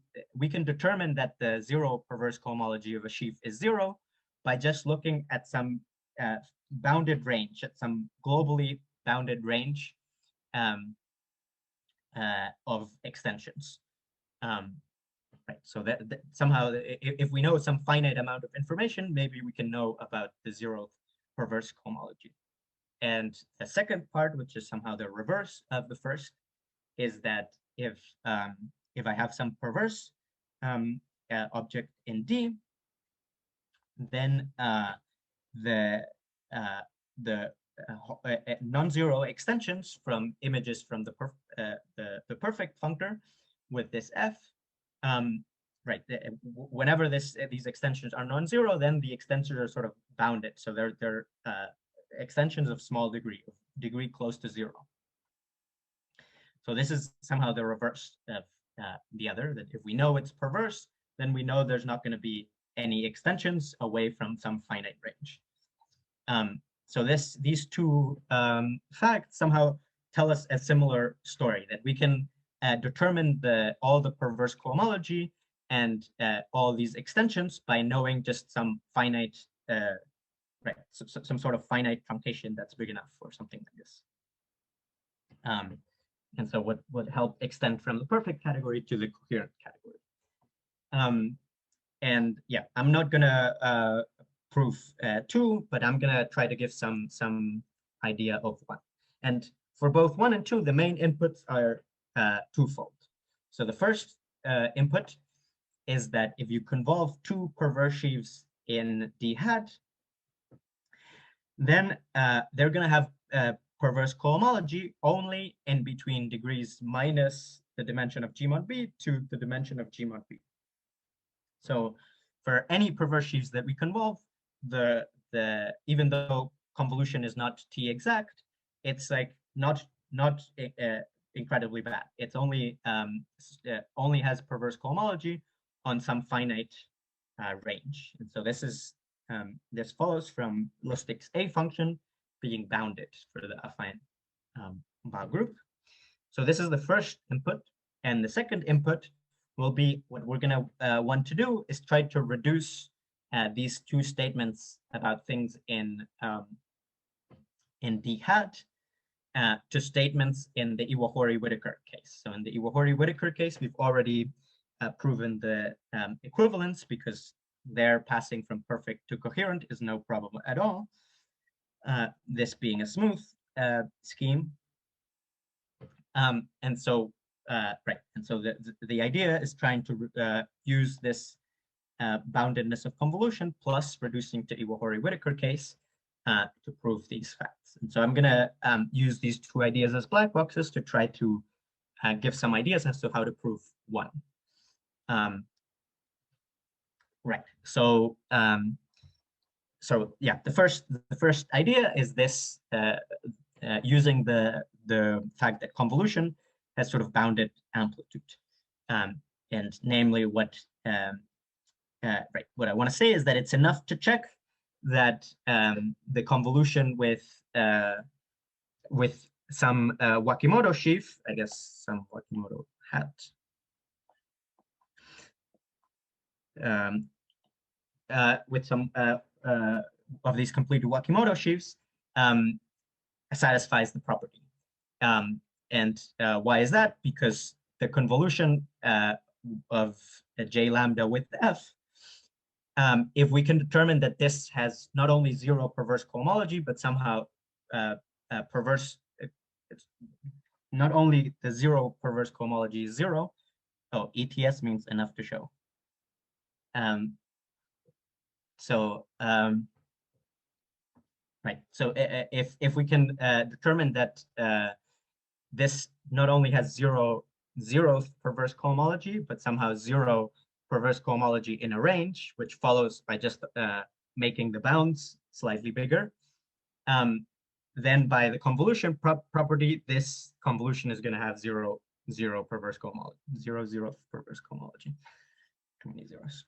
determine that the 0 perverse cohomology of a sheaf is 0 by just looking at some bounded range, at some globally bounded range of extensions. Right. So that somehow, if we know some finite amount of information, maybe we can know about the 0th perverse cohomology. And the second part, which is somehow the reverse of the first, is that if I have some perverse object in D, then the non-zero extensions from images from the perfect functor with this f, right? Whenever these extensions are non-zero, then the extensions are sort of bounded. So they're extensions of small degree close to 0. So this is somehow the reverse of the other, that if we know it's perverse, then we know there's not going to be any extensions away from some finite range. So these two facts somehow tell us a similar story, that we can determine all the perverse cohomology and all these extensions by knowing just some finite, right, some sort of finite truncation that's big enough for something like this. And so what would help extend from the perfect category to the coherent category. And yeah, I'm not gonna prove 2, but I'm gonna try to give some idea of 1. And for both 1 and 2, the main inputs are twofold. So the first input is that if you convolve 2 perverse sheaves in D hat, then they're gonna have perverse cohomology only in between degrees minus the dimension of G mod B to the dimension of G mod B. So for any perverse sheaves that we convolve, even though convolution is not T exact, it's like not incredibly bad. It's only has perverse cohomology on some finite range. And so this follows from Lustig's A function being bounded for the affine bar group. So this is the first input, and the second input will be what we're going to want to do is try to reduce these 2 statements about things in D hat to statements in the Iwahori-Whittaker case. So in the Iwahori-Whittaker case, we've already proven the equivalence, because their passing from perfect to coherent is no problem at all. This being a smooth scheme. And so the idea is trying to use this boundedness of convolution plus reducing to Iwahori-Whittaker case to prove these facts. And so I'm going to use these 2 ideas as black boxes to try to give some ideas as to how to prove 1. Right. So yeah, the first idea is this, using the fact that convolution has sort of bounded amplitude, and namely what I want to say is that it's enough to check that the convolution with some Wakimoto sheaf, I guess some Wakimoto hat, with some of these completed Wakimoto sheaves satisfies the property. And why is that? Because the convolution of J lambda with F if we can determine that this has not only zero perverse cohomology, but somehow perverse, not only the zero perverse cohomology is zero. Oh, ETS means enough to show. Right. So if we can determine that this not only has zero perverse cohomology, but somehow zero perverse cohomology in a range, which follows by just making the bounds slightly bigger, then by the convolution property, this convolution is going to have zero perverse cohomology, zero perverse cohomology. Too many zeros.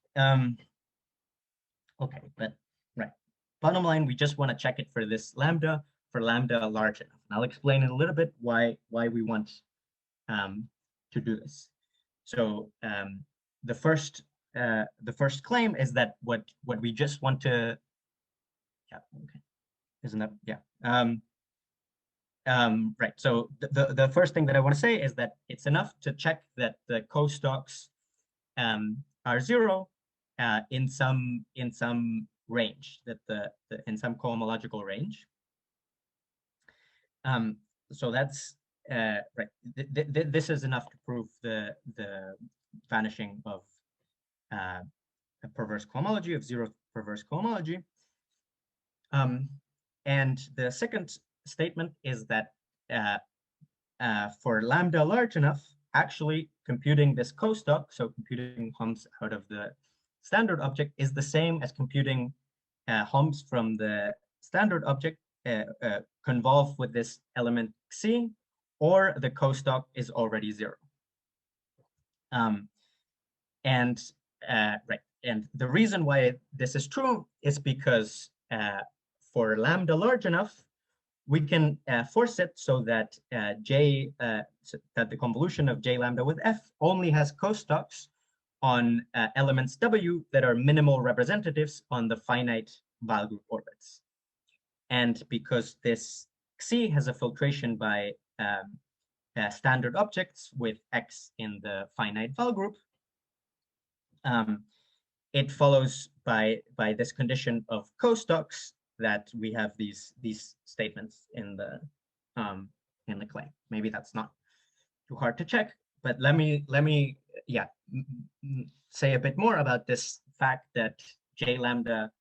Okay, but right. Bottom line, we just want to check it for this lambda, for lambda large enough. And I'll explain in a little bit why we want to do this. So the first claim is that what we just want to, yeah, okay, isn't that, yeah. Right. So the first thing that I want to say is that it's enough to check that the costalks are zero in some range, that in some cohomological range. So that's right. This is enough to prove the vanishing of a perverse cohomology, of zero perverse cohomology. And the second statement is that for lambda large enough, actually computing this costalk, so computing humps out of the standard object, is the same as computing humps from the standard object convolve with this element C, or the costalk is already zero. And the reason why this is true is because for lambda large enough, we can force it so that that the convolution of J lambda with F only has costalks on elements W that are minimal representatives on the finite Weyl group orbits. And because this Xi has a filtration by standard objects with X in the finite Weyl group, it follows by this condition of costalks that we have these statements in the claim. Maybe that's not too hard to check, but let me yeah say a bit more about this fact that J lambda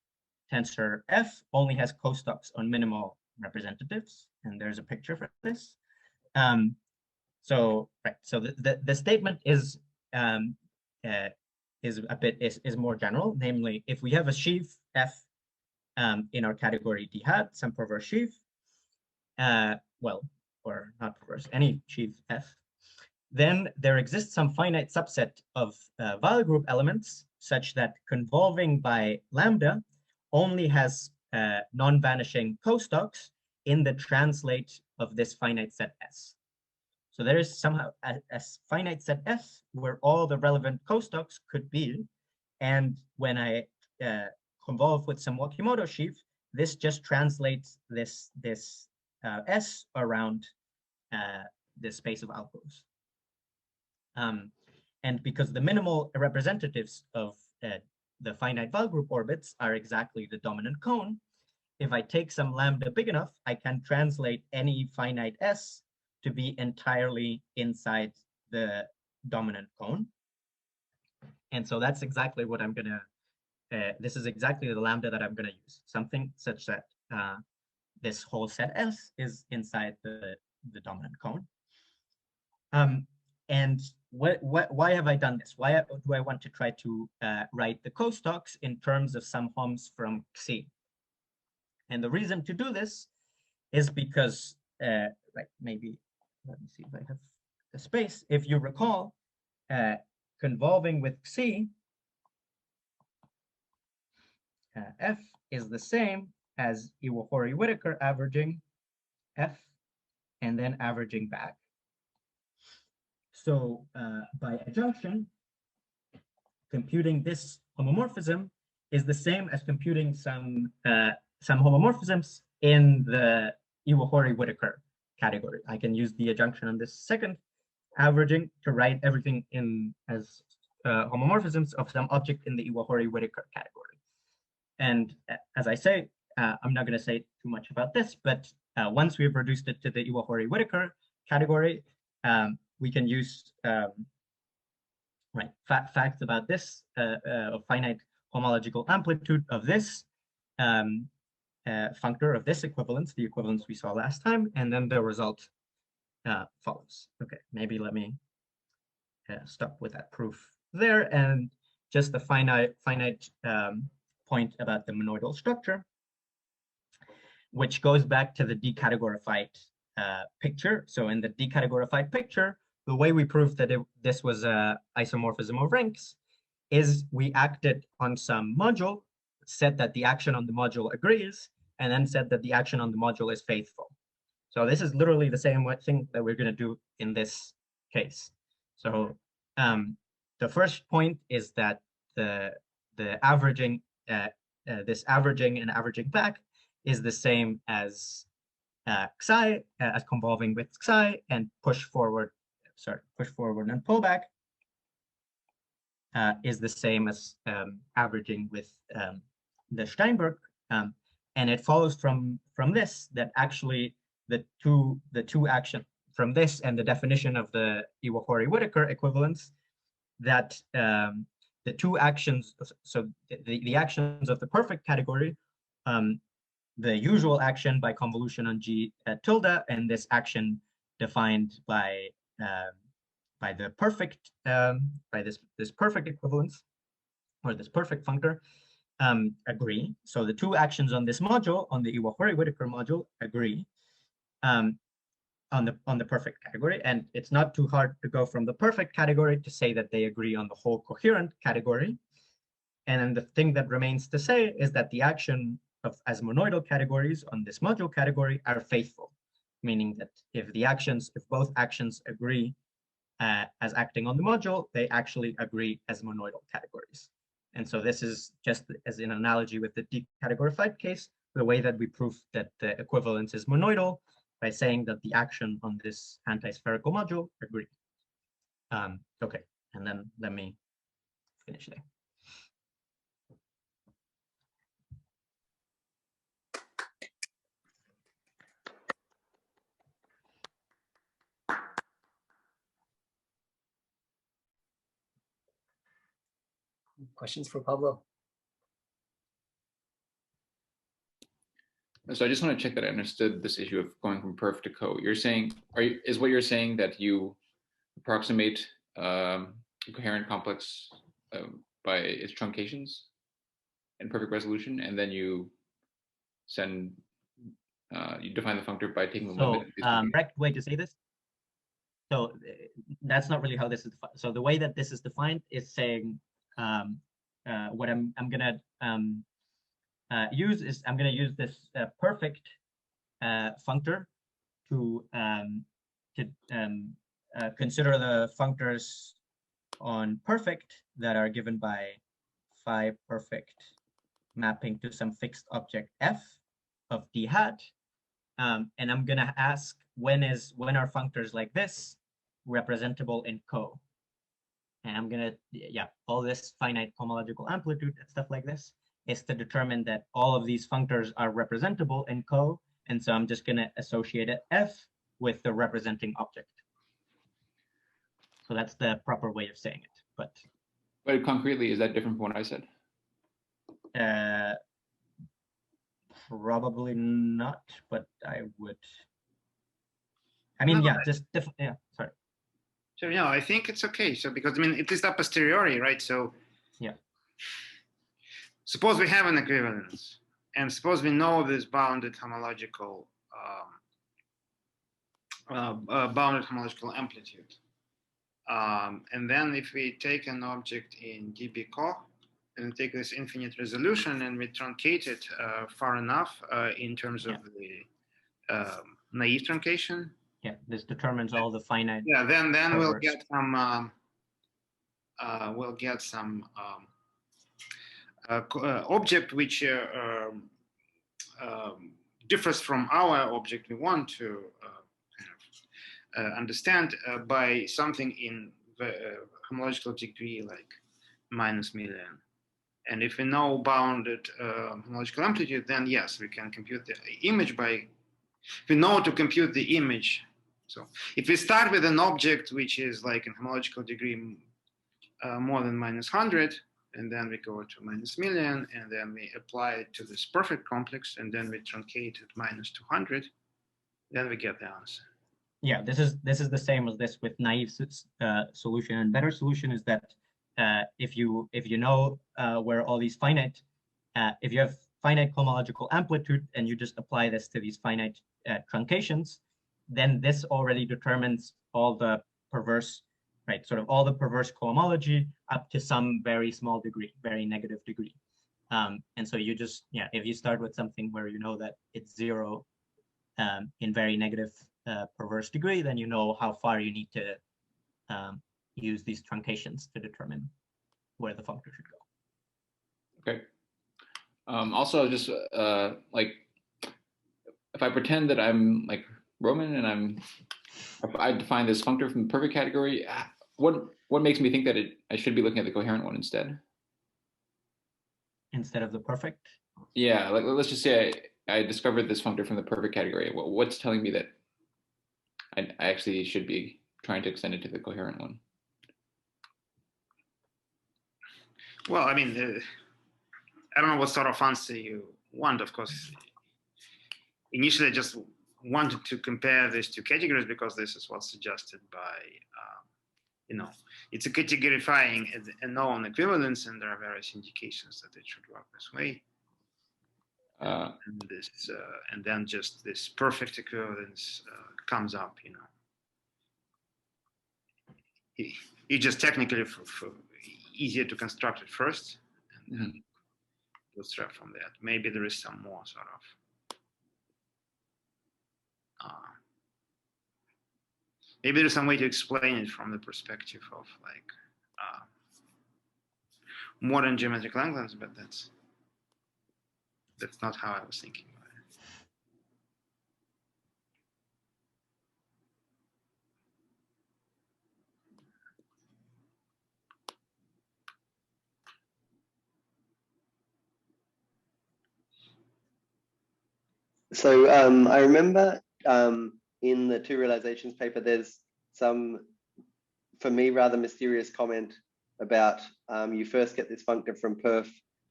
tensor F only has costalks on minimal representatives, and there's a picture for this. So right, so the statement is more general, namely, if we have a sheaf F in our category D hat, some perverse sheaf, well, or not perverse, any sheaf F, then there exists some finite subset of Weyl group elements such that convolving by lambda only has non-vanishing costalks in the translate of this finite set S. So there is somehow a finite set S where all the relevant costalks could be, and when I convolve with some Wakimoto sheaf, this just translates this S around the space of alcos. And because the minimal representatives of the finite Weyl group orbits are exactly the dominant cone, if I take some lambda big enough, I can translate any finite S to be entirely inside the dominant cone. And so that's exactly what I'm gonna, this is exactly the lambda that I'm gonna use, something such that this whole set S is inside the dominant cone. And why have I done this? Why do I want to try to write the costalks in terms of some humps from Xi? And the reason to do this is because, right, maybe, let me see if I have the space. If you recall, convolving with Xi, F is the same as Iwahori-Whittaker averaging F and then averaging back. So by adjunction, computing this homomorphism is the same as computing some homomorphisms in the Iwahori-Whittaker category. I can use the adjunction on this second averaging to write everything in as homomorphisms of some object in the Iwahori-Whittaker category. And as I say, I'm not going to say too much about this, but once we've reduced it to the Iwahori-Whittaker category, we can use facts about this of finite homological amplitude of this functor of this equivalence, the equivalence we saw last time, and then the result follows. Okay, maybe let me stop with that proof there, and just the finite point about the monoidal structure, which goes back to the decategorified picture. So in the decategorified picture, the way we proved that this was a isomorphism of ranks is we acted on some module, said that the action on the module agrees, and then said that the action on the module is faithful. So this is literally the same thing that we're going to do in this case. So the first point is that the averaging, this averaging and averaging back is the same as xi, as convolving with xi, and push forward and pull back is the same as averaging with the Steinberg. And it follows from this that actually the two action from this and the definition of the Iwahori-Whittaker equivalence, that the two actions, so the actions of the perfect category, the usual action by convolution on G tilde, and this action defined by the perfect, by this perfect equivalence, or this perfect functor, agree. So the two actions on this module, on the Iwahori-Whittaker module, agree on the perfect category. And it's not too hard to go from the perfect category to say that they agree on the whole coherent category. And then the thing that remains to say is that the action of as monoidal categories on this module category are faithful, meaning that if both actions agree as acting on the module, they actually agree as monoidal categories. And so this is just as an analogy with the decategorified case, the way that we prove that the equivalence is monoidal by saying that the action on this anti-spherical module agree. Okay, and then let me finish there. Questions for Pablo? So I just want to check that I understood this issue of going from perf to co. You're saying, is what you're saying that you approximate a coherent complex by its truncations in perfect resolution, and then you send, you define the functor by taking the limit. Correct way to say this. So that's not really how this is defined. So the way that this is defined is saying what I'm gonna use is I'm gonna use this perfect functor to consider the functors on perfect that are given by phi perfect mapping to some fixed object f of d hat, and I'm gonna ask when are functors like this representable in co, and I'm gonna all this finite homological amplitude and stuff like this is to determine that all of these functors are representable in co, and so I'm just gonna associate it f with the representing object. So that's the proper way of saying it. But concretely, is that different from what I said? Probably not, but I would. I mean, yeah, just yeah. Sorry. So no, I think it's okay. So because I mean, it is a posteriori, right? So yeah. Suppose we have an equivalence, and suppose we know this bounded homological amplitude. And then if we take an object in dB co and take this infinite resolution and we truncate it far enough in terms of the naive truncation. Yeah, this determines all the finite. Yeah, then we'll get some object which differs from our object we want to understand by something in the homological degree like -1,000,000. And if we know bounded homological amplitude, then yes, we can compute the image by, we know to compute the image. So if we start with an object which is like in homological degree more than -100, and then we go to -1,000,000, and then we apply it to this perfect complex, and then we truncate at -200, then we get the answer. Yeah, this is the same as this with naive solution. And better solution is that if you know where all these finite, if you have finite homological amplitude and you just apply this to these finite truncations, then this already determines all the perverse, right? Sort of all the perverse cohomology up to some very small degree, very negative degree. And so you just, yeah, if you start with something where you know that it's 0 in very negative perverse degree, then you know how far you need to use these truncations to determine where the functor should go. Okay. Also, just like if I pretend that I'm like Roman and I define this functor from the perfect category, what makes me think that I should be looking at the coherent one instead? Instead of the perfect? Yeah, like let's just say I discovered this functor from the perfect category. What's telling me that I actually should be trying to extend it to the coherent one? Well, I mean, I don't know what sort of answer you want. Of course, initially I just wanted to compare these two categories because this is what's suggested by, it's a categorifying a known equivalence, and there are various indications that it should work this way. And then just this perfect equivalence comes up, You just technically easier to construct it first, and then bootstrap from that. Maybe there is some more sort of maybe there's some way to explain it from the perspective of like modern geometric Lagrange, but that's not how I was thinking about it. So I remember in the two realizations paper, there's some, for me, rather mysterious comment about you first get this functor from perf,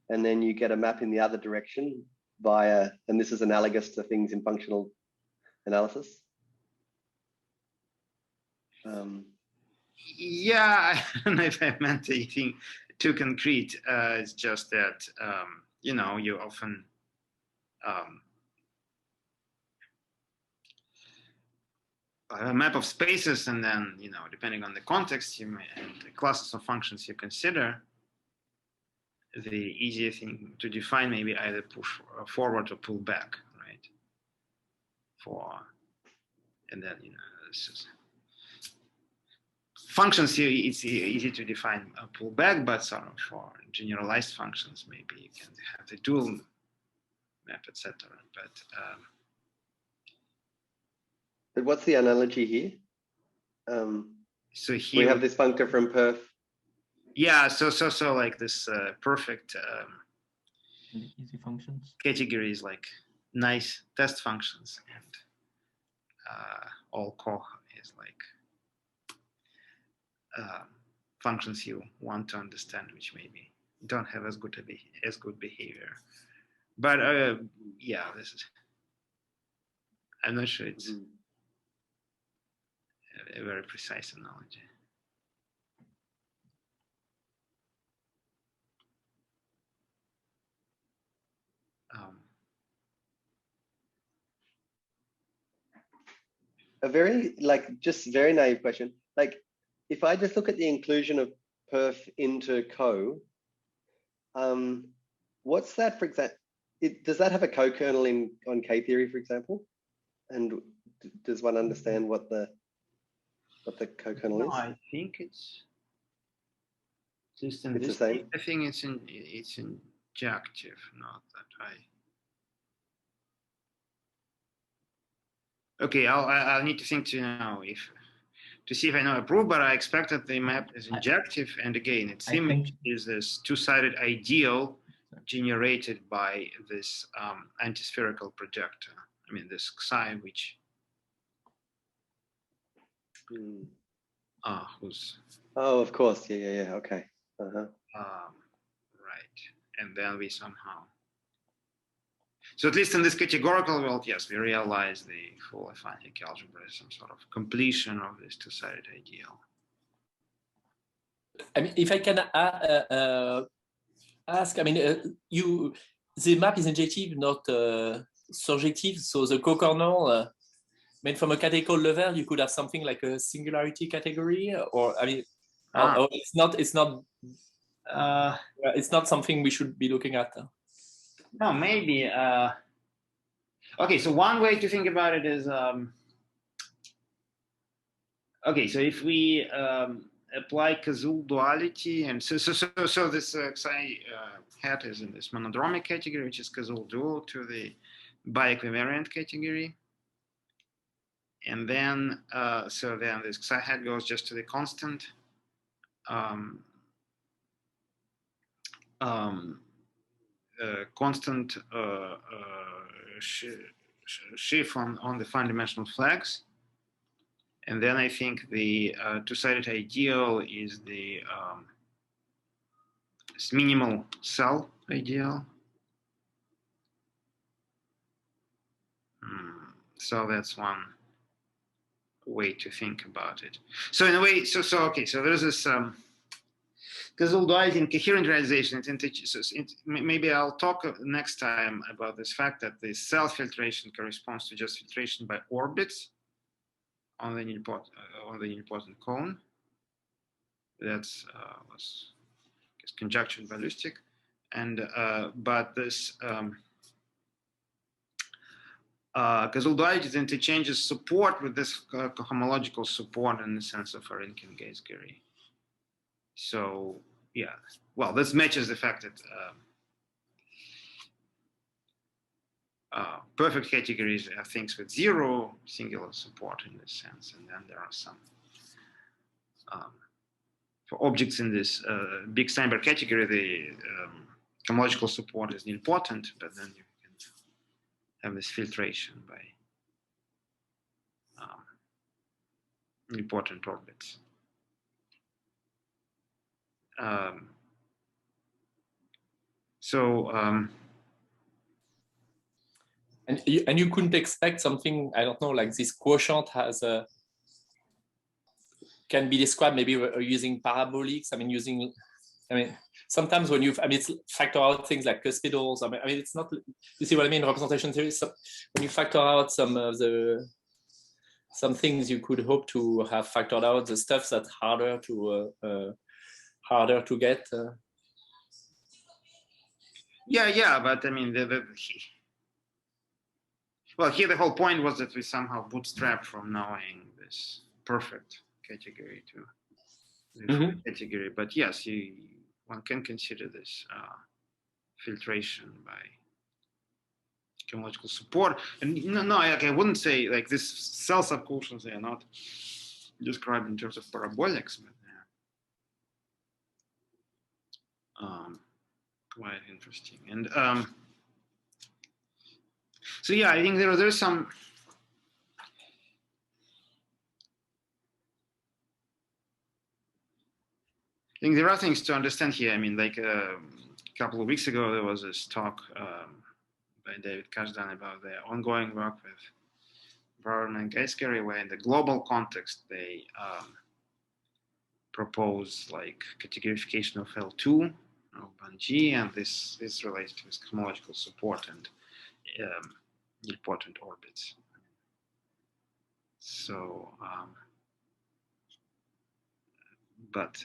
and then you get a map in the other direction via, and this is analogous to things in functional analysis. Yeah, I don't know if I meant anything too concrete. It's just that, you often a map of spaces, and then, depending on the context and the classes of functions you consider, the easier thing to define maybe either push forward or pull back, right? And then, this is functions here, it's easy to define a pull back, but sort of for generalized functions, maybe you can have the dual map, etc. But what's the analogy here? So here we have this functor from perf. Yeah, so like this perfect easy functions categories, like nice test functions, and all Koch is like functions you want to understand, which maybe don't have as good behavior. But yeah, this is, I'm not sure it's a very precise analogy. A very, just very naive question. Like, if I just look at the inclusion of perf into co, what's that, for example? Does that have a co-kernel on K-theory, for example? And does one understand what the co-kernel is? I think it's just in it's this the same. I think it's injective, not that I. Okay, I'll need to think to know if to see if I know approve, but I expect that the map is injective, and again, its I image think- is this two-sided ideal generated by this antispherical projector. I mean, this psi, which who's Oh, of course. Yeah. Okay. right, and then we somehow. So at least in this categorical world, yes, we realize the full affine Hecke algebra is some sort of completion of this two-sided ideal. I mean, if I can ask, I mean, the map is injective, not surjective. So the co-kernel, I mean, from a categorical level, you could have something like a singularity category, or I mean, or it's not. It's not something we should be looking at. No, maybe. Okay, so one way to think about it is, okay, so if we apply Kazul duality, and so this psi hat is in this monodromic category, which is Kazul dual, to the bi-equivariant category. And then, so then this psi hat goes just to the constant constant shift on the five-dimensional flags. And then I think the two-sided ideal is the minimal cell ideal. So that's one way to think about it. So in a way, okay, so there's this Kazul duality in coherent realization. Maybe I'll talk next time about this fact that the cell filtration corresponds to just filtration by orbits on the nilpotent cone. That's was conjecture ballistic, and but this Kazul duality interchanges support with this cohomological support in the sense of Arinkin-Gaisgary. So yeah, well, this matches the fact that perfect categories are things with zero singular support in this sense, and then there are some for objects in this big Steinberg category, the cohomological support is important, but then you can have this filtration by important orbits. And you couldn't expect something, I don't know, like this quotient has a can be described maybe using parabolics. I mean, sometimes when it's factor out things like cuspidals. I mean, it's not. You see what I mean? Representation theory. So when you factor out some of some things, you could hope to have factored out the stuff that's harder to get. Yeah, but I mean, well, here the whole point was that we somehow bootstrap from knowing this perfect category to the category. But yes, one can consider this filtration by cohomological support. And no, I wouldn't say like this cell subquotients, they are not described in terms of parabolics, but they're quite interesting. And so yeah, I think there's some I think there are things to understand here. I mean, like a couple of weeks ago, there was this talk by David Kashdan about their ongoing work with Brown and Gaisgary, where in the global context, they propose like categorification of L2 of Banji, and this is related to this cohomological support and important orbits. So, but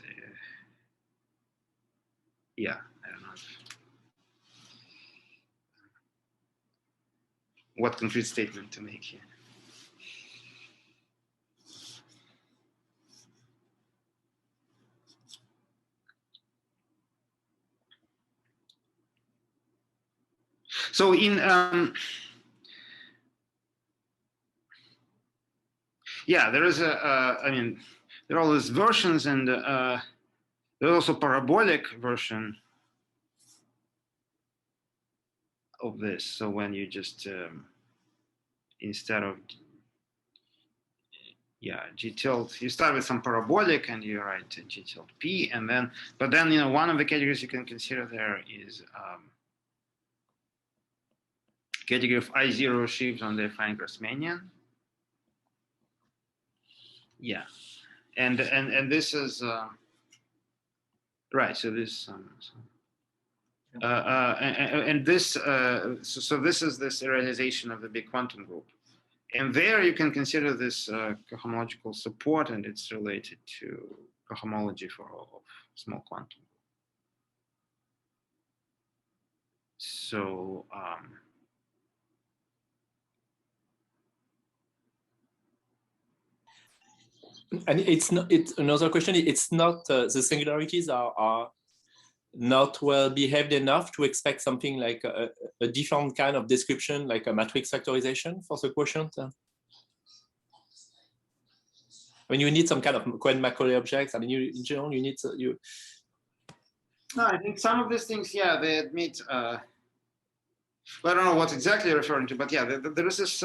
yeah, I don't know what concrete statement to make here. So in yeah, there is I mean, there are all these versions, and there's also parabolic version of this. So when you just instead of g tilde, you start with some parabolic and you write g tilde p, and then but then one of the categories you can consider there is category of I0 shifts on the affine Grassmannian. Yeah, and this is right. So this and this so this is this realization of the big quantum group, and there you can consider this cohomological support, and it's related to cohomology for all of small quantum. So and it's not. It's another question. It's not the singularities are not well behaved enough to expect something like a different kind of description, like a matrix factorization for the quotient. I mean, you need some kind of Cohen-Macaulay objects. I mean, in general, you need no, I think some of these things, yeah, they admit. Well, I don't know what exactly you're referring to, but yeah, there is this.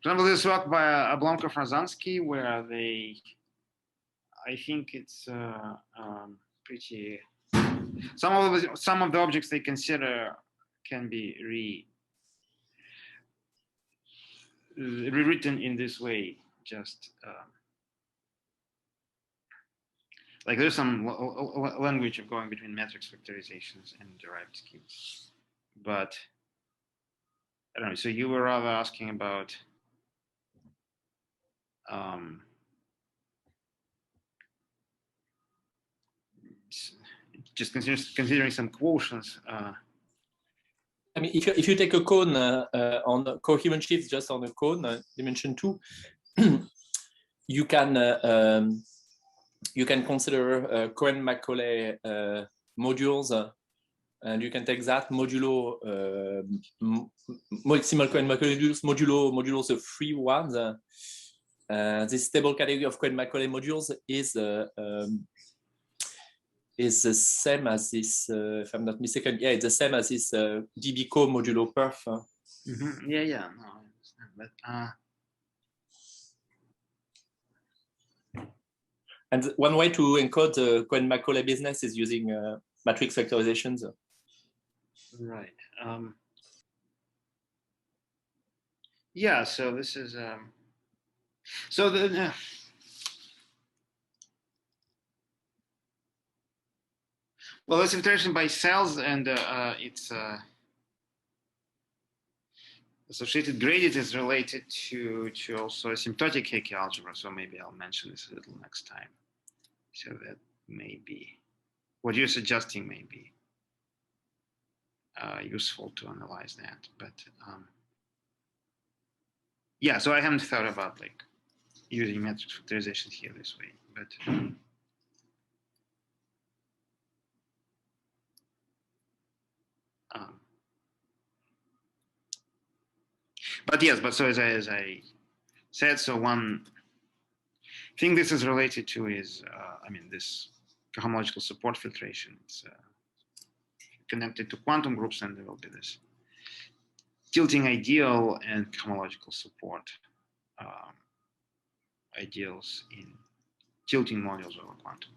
For example, this work by Oblomkov-Rozansky, where they, I think it's pretty. Some of the objects they consider can be rewritten in this way. Just like there's some language of going between matrix factorizations and derived schemes, but I don't know. So you were rather asking about just considering some quotients. I mean, if you take a cone on coherent shifts just on a cone, dimension 2, you can consider Cohen-Macaulay modules, and you can take that modulo maximal Cohen-Macaulay modulo the free ones. This stable category of Cohen-Macaulay modules is the same as this, if I'm not mistaken. Yeah, it's the same as this dBco modulo perf. Yeah, no, I understand. But and one way to encode the Cohen-Macaulay business is using matrix factorizations. Right. Yeah. So this is so the. Well, it's iteration by cells, and it's associated gradient is related to also asymptotic Hecke algebra. So maybe I'll mention this a little next time. So that may be what you're suggesting may be useful to analyze that. But yeah, so I haven't thought about like using matrix factorization here this way, but. But yes, but so as I said, so one thing this is related to is, I mean, this cohomological support filtration. It's connected to quantum groups, and there will be this tilting ideal and cohomological support ideals in tilting modules over quantum.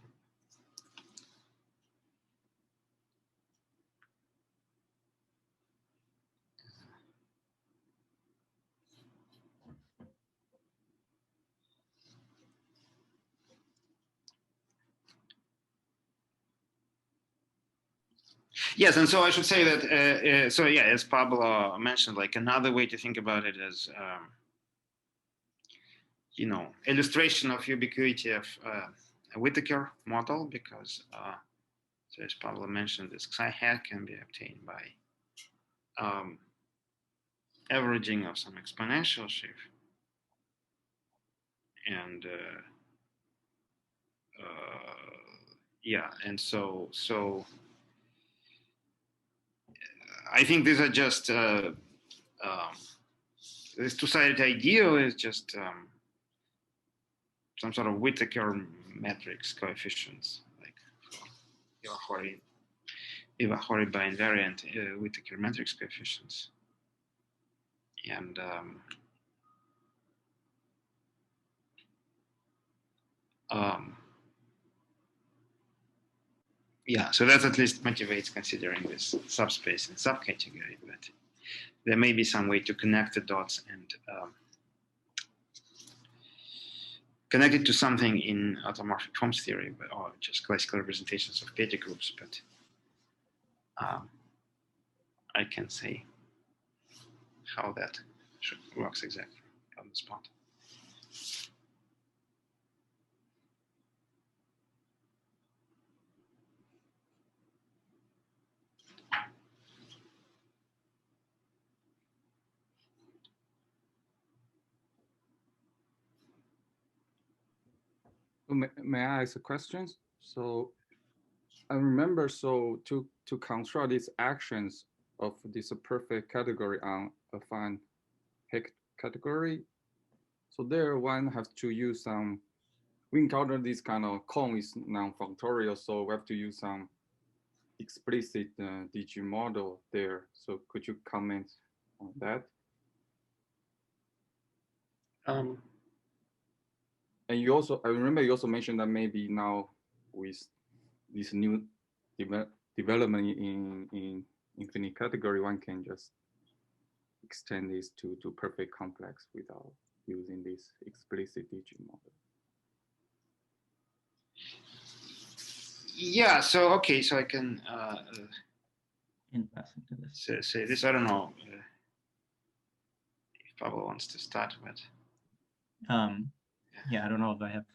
Yes, and so I should say that, so yeah, as Pablo mentioned, like another way to think about it is, illustration of ubiquity of a Whittaker model, because, so as Pablo mentioned, this psi hat can be obtained by averaging of some exponential shift. And yeah, and so I think these are just this two-sided ideal is just some sort of Whittaker matrix coefficients, like Ivahori bi-invariant Whittaker matrix coefficients. And yeah, so that at least motivates considering this subspace and subcategory, but there may be some way to connect the dots and connect it to something in automorphic forms theory, or just classical representations of petty groups, but I can't say how that works exactly on the spot. May I ask a question? So I remember, so to construct these actions of this perfect category on affine Hecke category, so there one has to use some, we encounter this kind of cone is non-functorial, so we have to use some explicit DG model there. So could you comment on that? And you also, I remember you also mentioned that maybe now with this new development in infinite category, one can just extend this to perfect complex without using this explicit DG model. Yeah, so okay, so I can In passing to this. say this. I don't know if Pablo wants to start with. Yeah, I don't know if I have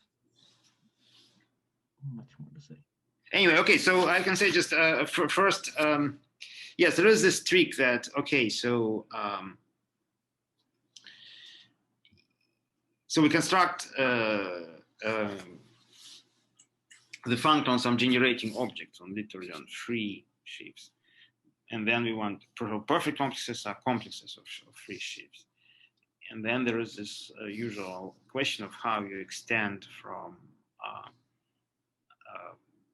much more to say. Anyway, okay, so I can say just first, yes, there is this trick that, okay, so so we construct the function on some generating objects, on literally on free sheaves. And then we want perfect complexes are complexes of free sheaves. And then there is this usual question of how you extend from,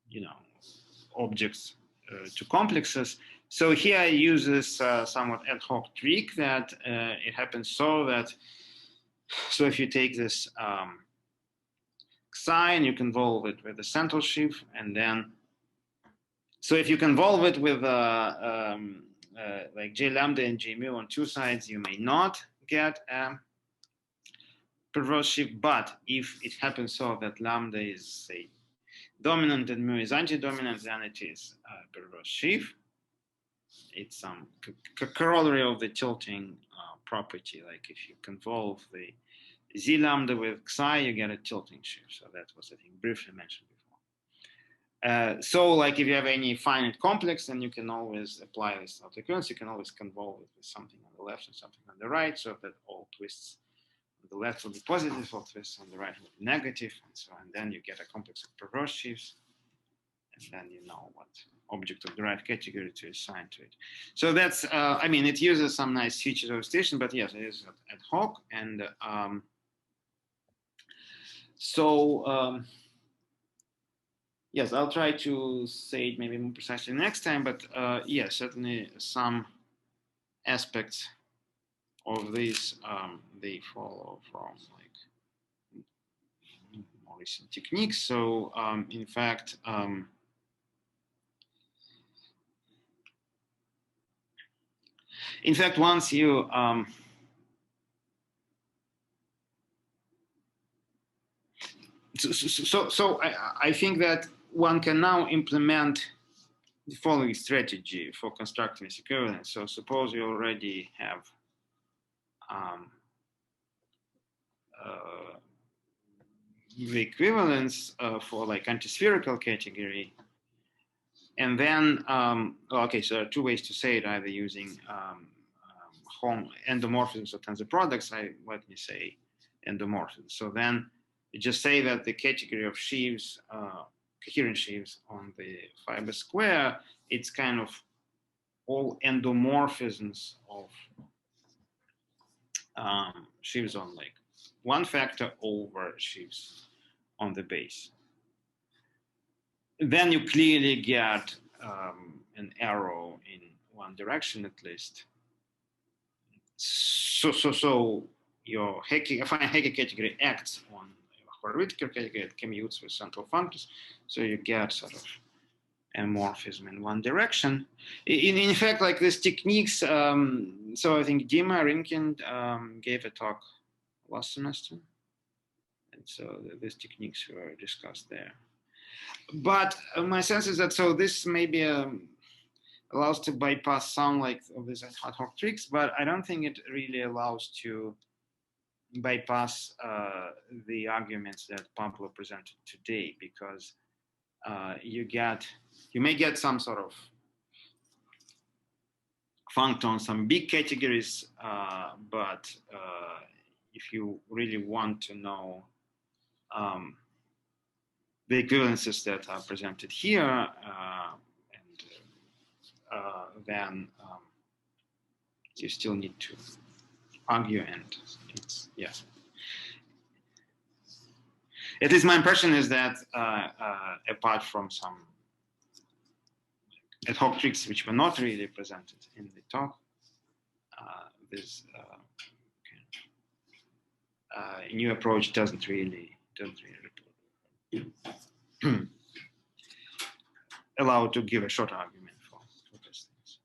you know, objects to complexes. So here I use this somewhat ad hoc trick that it happens so that, so if you take this psi and you convolve it with the central sheaf, and then, so if you convolve it with like J lambda and J mu on two sides, you may not get a perverse sheaf, but if it happens so that lambda is, say, dominant and mu is anti-dominant, then it is a perverse sheaf. It's some corollary of the tilting property, like if you convolve the Z lambda with psi, you get a tilting sheaf. So that was, I think, briefly mentioned before. So like if you have any finite complex, then you can always apply this autoequivalence. You can always convolve it with something on the left and something on the right, so that all twists on the left will be positive, all twists on the right will be negative, and so on. And then you get a complex of perverse sheaves, and then you know what object of the right category to assign to it. So that's, I mean, it uses some nice features of station, but yes, it is ad hoc. And yes, I'll try to say it maybe more precisely next time, but yes, certainly some aspects of this, they follow from like more recent techniques. So in fact, once you so I think that one can now implement the following strategy for constructing this equivalence. So suppose you already have the equivalence for like antispherical category. And then, okay, so there are two ways to say it, either using endomorphisms or tensor products. Let me say endomorphisms. So then you just say that the category of sheaves, coherent sheaves on the fiber square, it's kind of all endomorphisms of sheaves on like one factor over sheaves on the base. Then you clearly get an arrow in one direction at least. So your affine Hecke category acts on Horowitz category, it commutes with central functors, so you get sort of a morphism in one direction. In fact, like these techniques, so I think Dima Rinkin gave a talk last semester, and so these techniques were discussed there. But my sense is that so this maybe allows to bypass some like of these ad hoc tricks, but I don't think it really allows to bypass the arguments that Pablo presented today, because you may get some sort of functor on some big categories, but if you really want to know the equivalences that are presented here, then you still need to argue, and it's at least my impression is that apart from some ad hoc tricks which were not really presented in the talk, this new approach doesn't really allow to give a short argument for these things.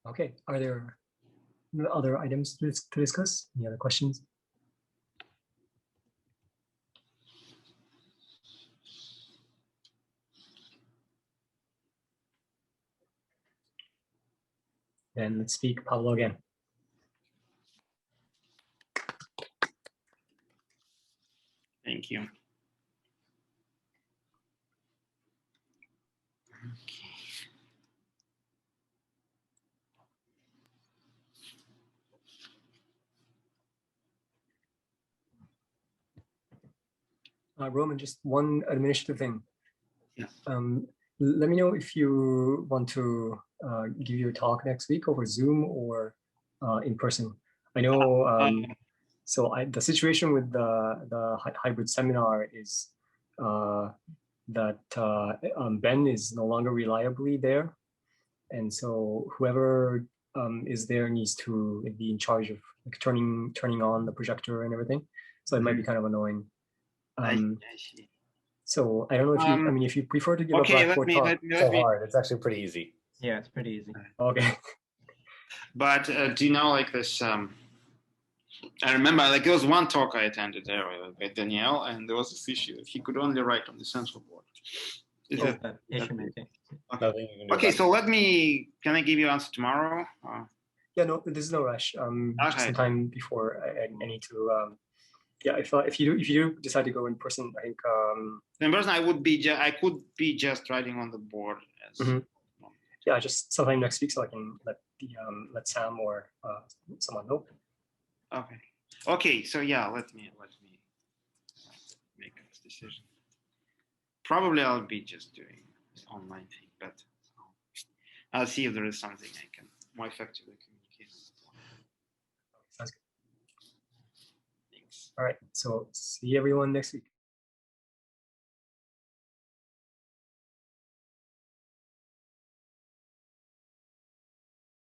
Okay, are there other items to discuss? Any other questions? Then let's speak Pablo again. Thank you. Roman, just one administrative thing. Yeah. Let me know if you want to give your talk next week over Zoom or in person. I know. So the situation with the hybrid seminar is that Ben is no longer reliably there, and so whoever is there needs to be in charge of like turning on the projector and everything. So it might be kind of annoying. I see. So I don't know if you, I mean, if you prefer to give a Okay, Blackboard talk. So hard. It's actually pretty easy. Yeah, it's pretty easy. Okay. But do you know like this? I remember like there was one talk I attended there by Danielle, and there was this issue that he could only write on the central board. Is that issue making? Okay, so can I give you an answer tomorrow? Yeah, no, this is no rush. Okay. Sometime before I need to. Yeah, if you do decide to go in person, I think. In person, I could be just writing on the board. Yeah, just sometime next week, so I can let Sam or someone know. Okay. Okay. So yeah, let me make this decision. Probably I'll be just doing this online thing, but I'll see if there is something I can more effectively communicate. Sounds good. Thanks. All right. So see everyone next week.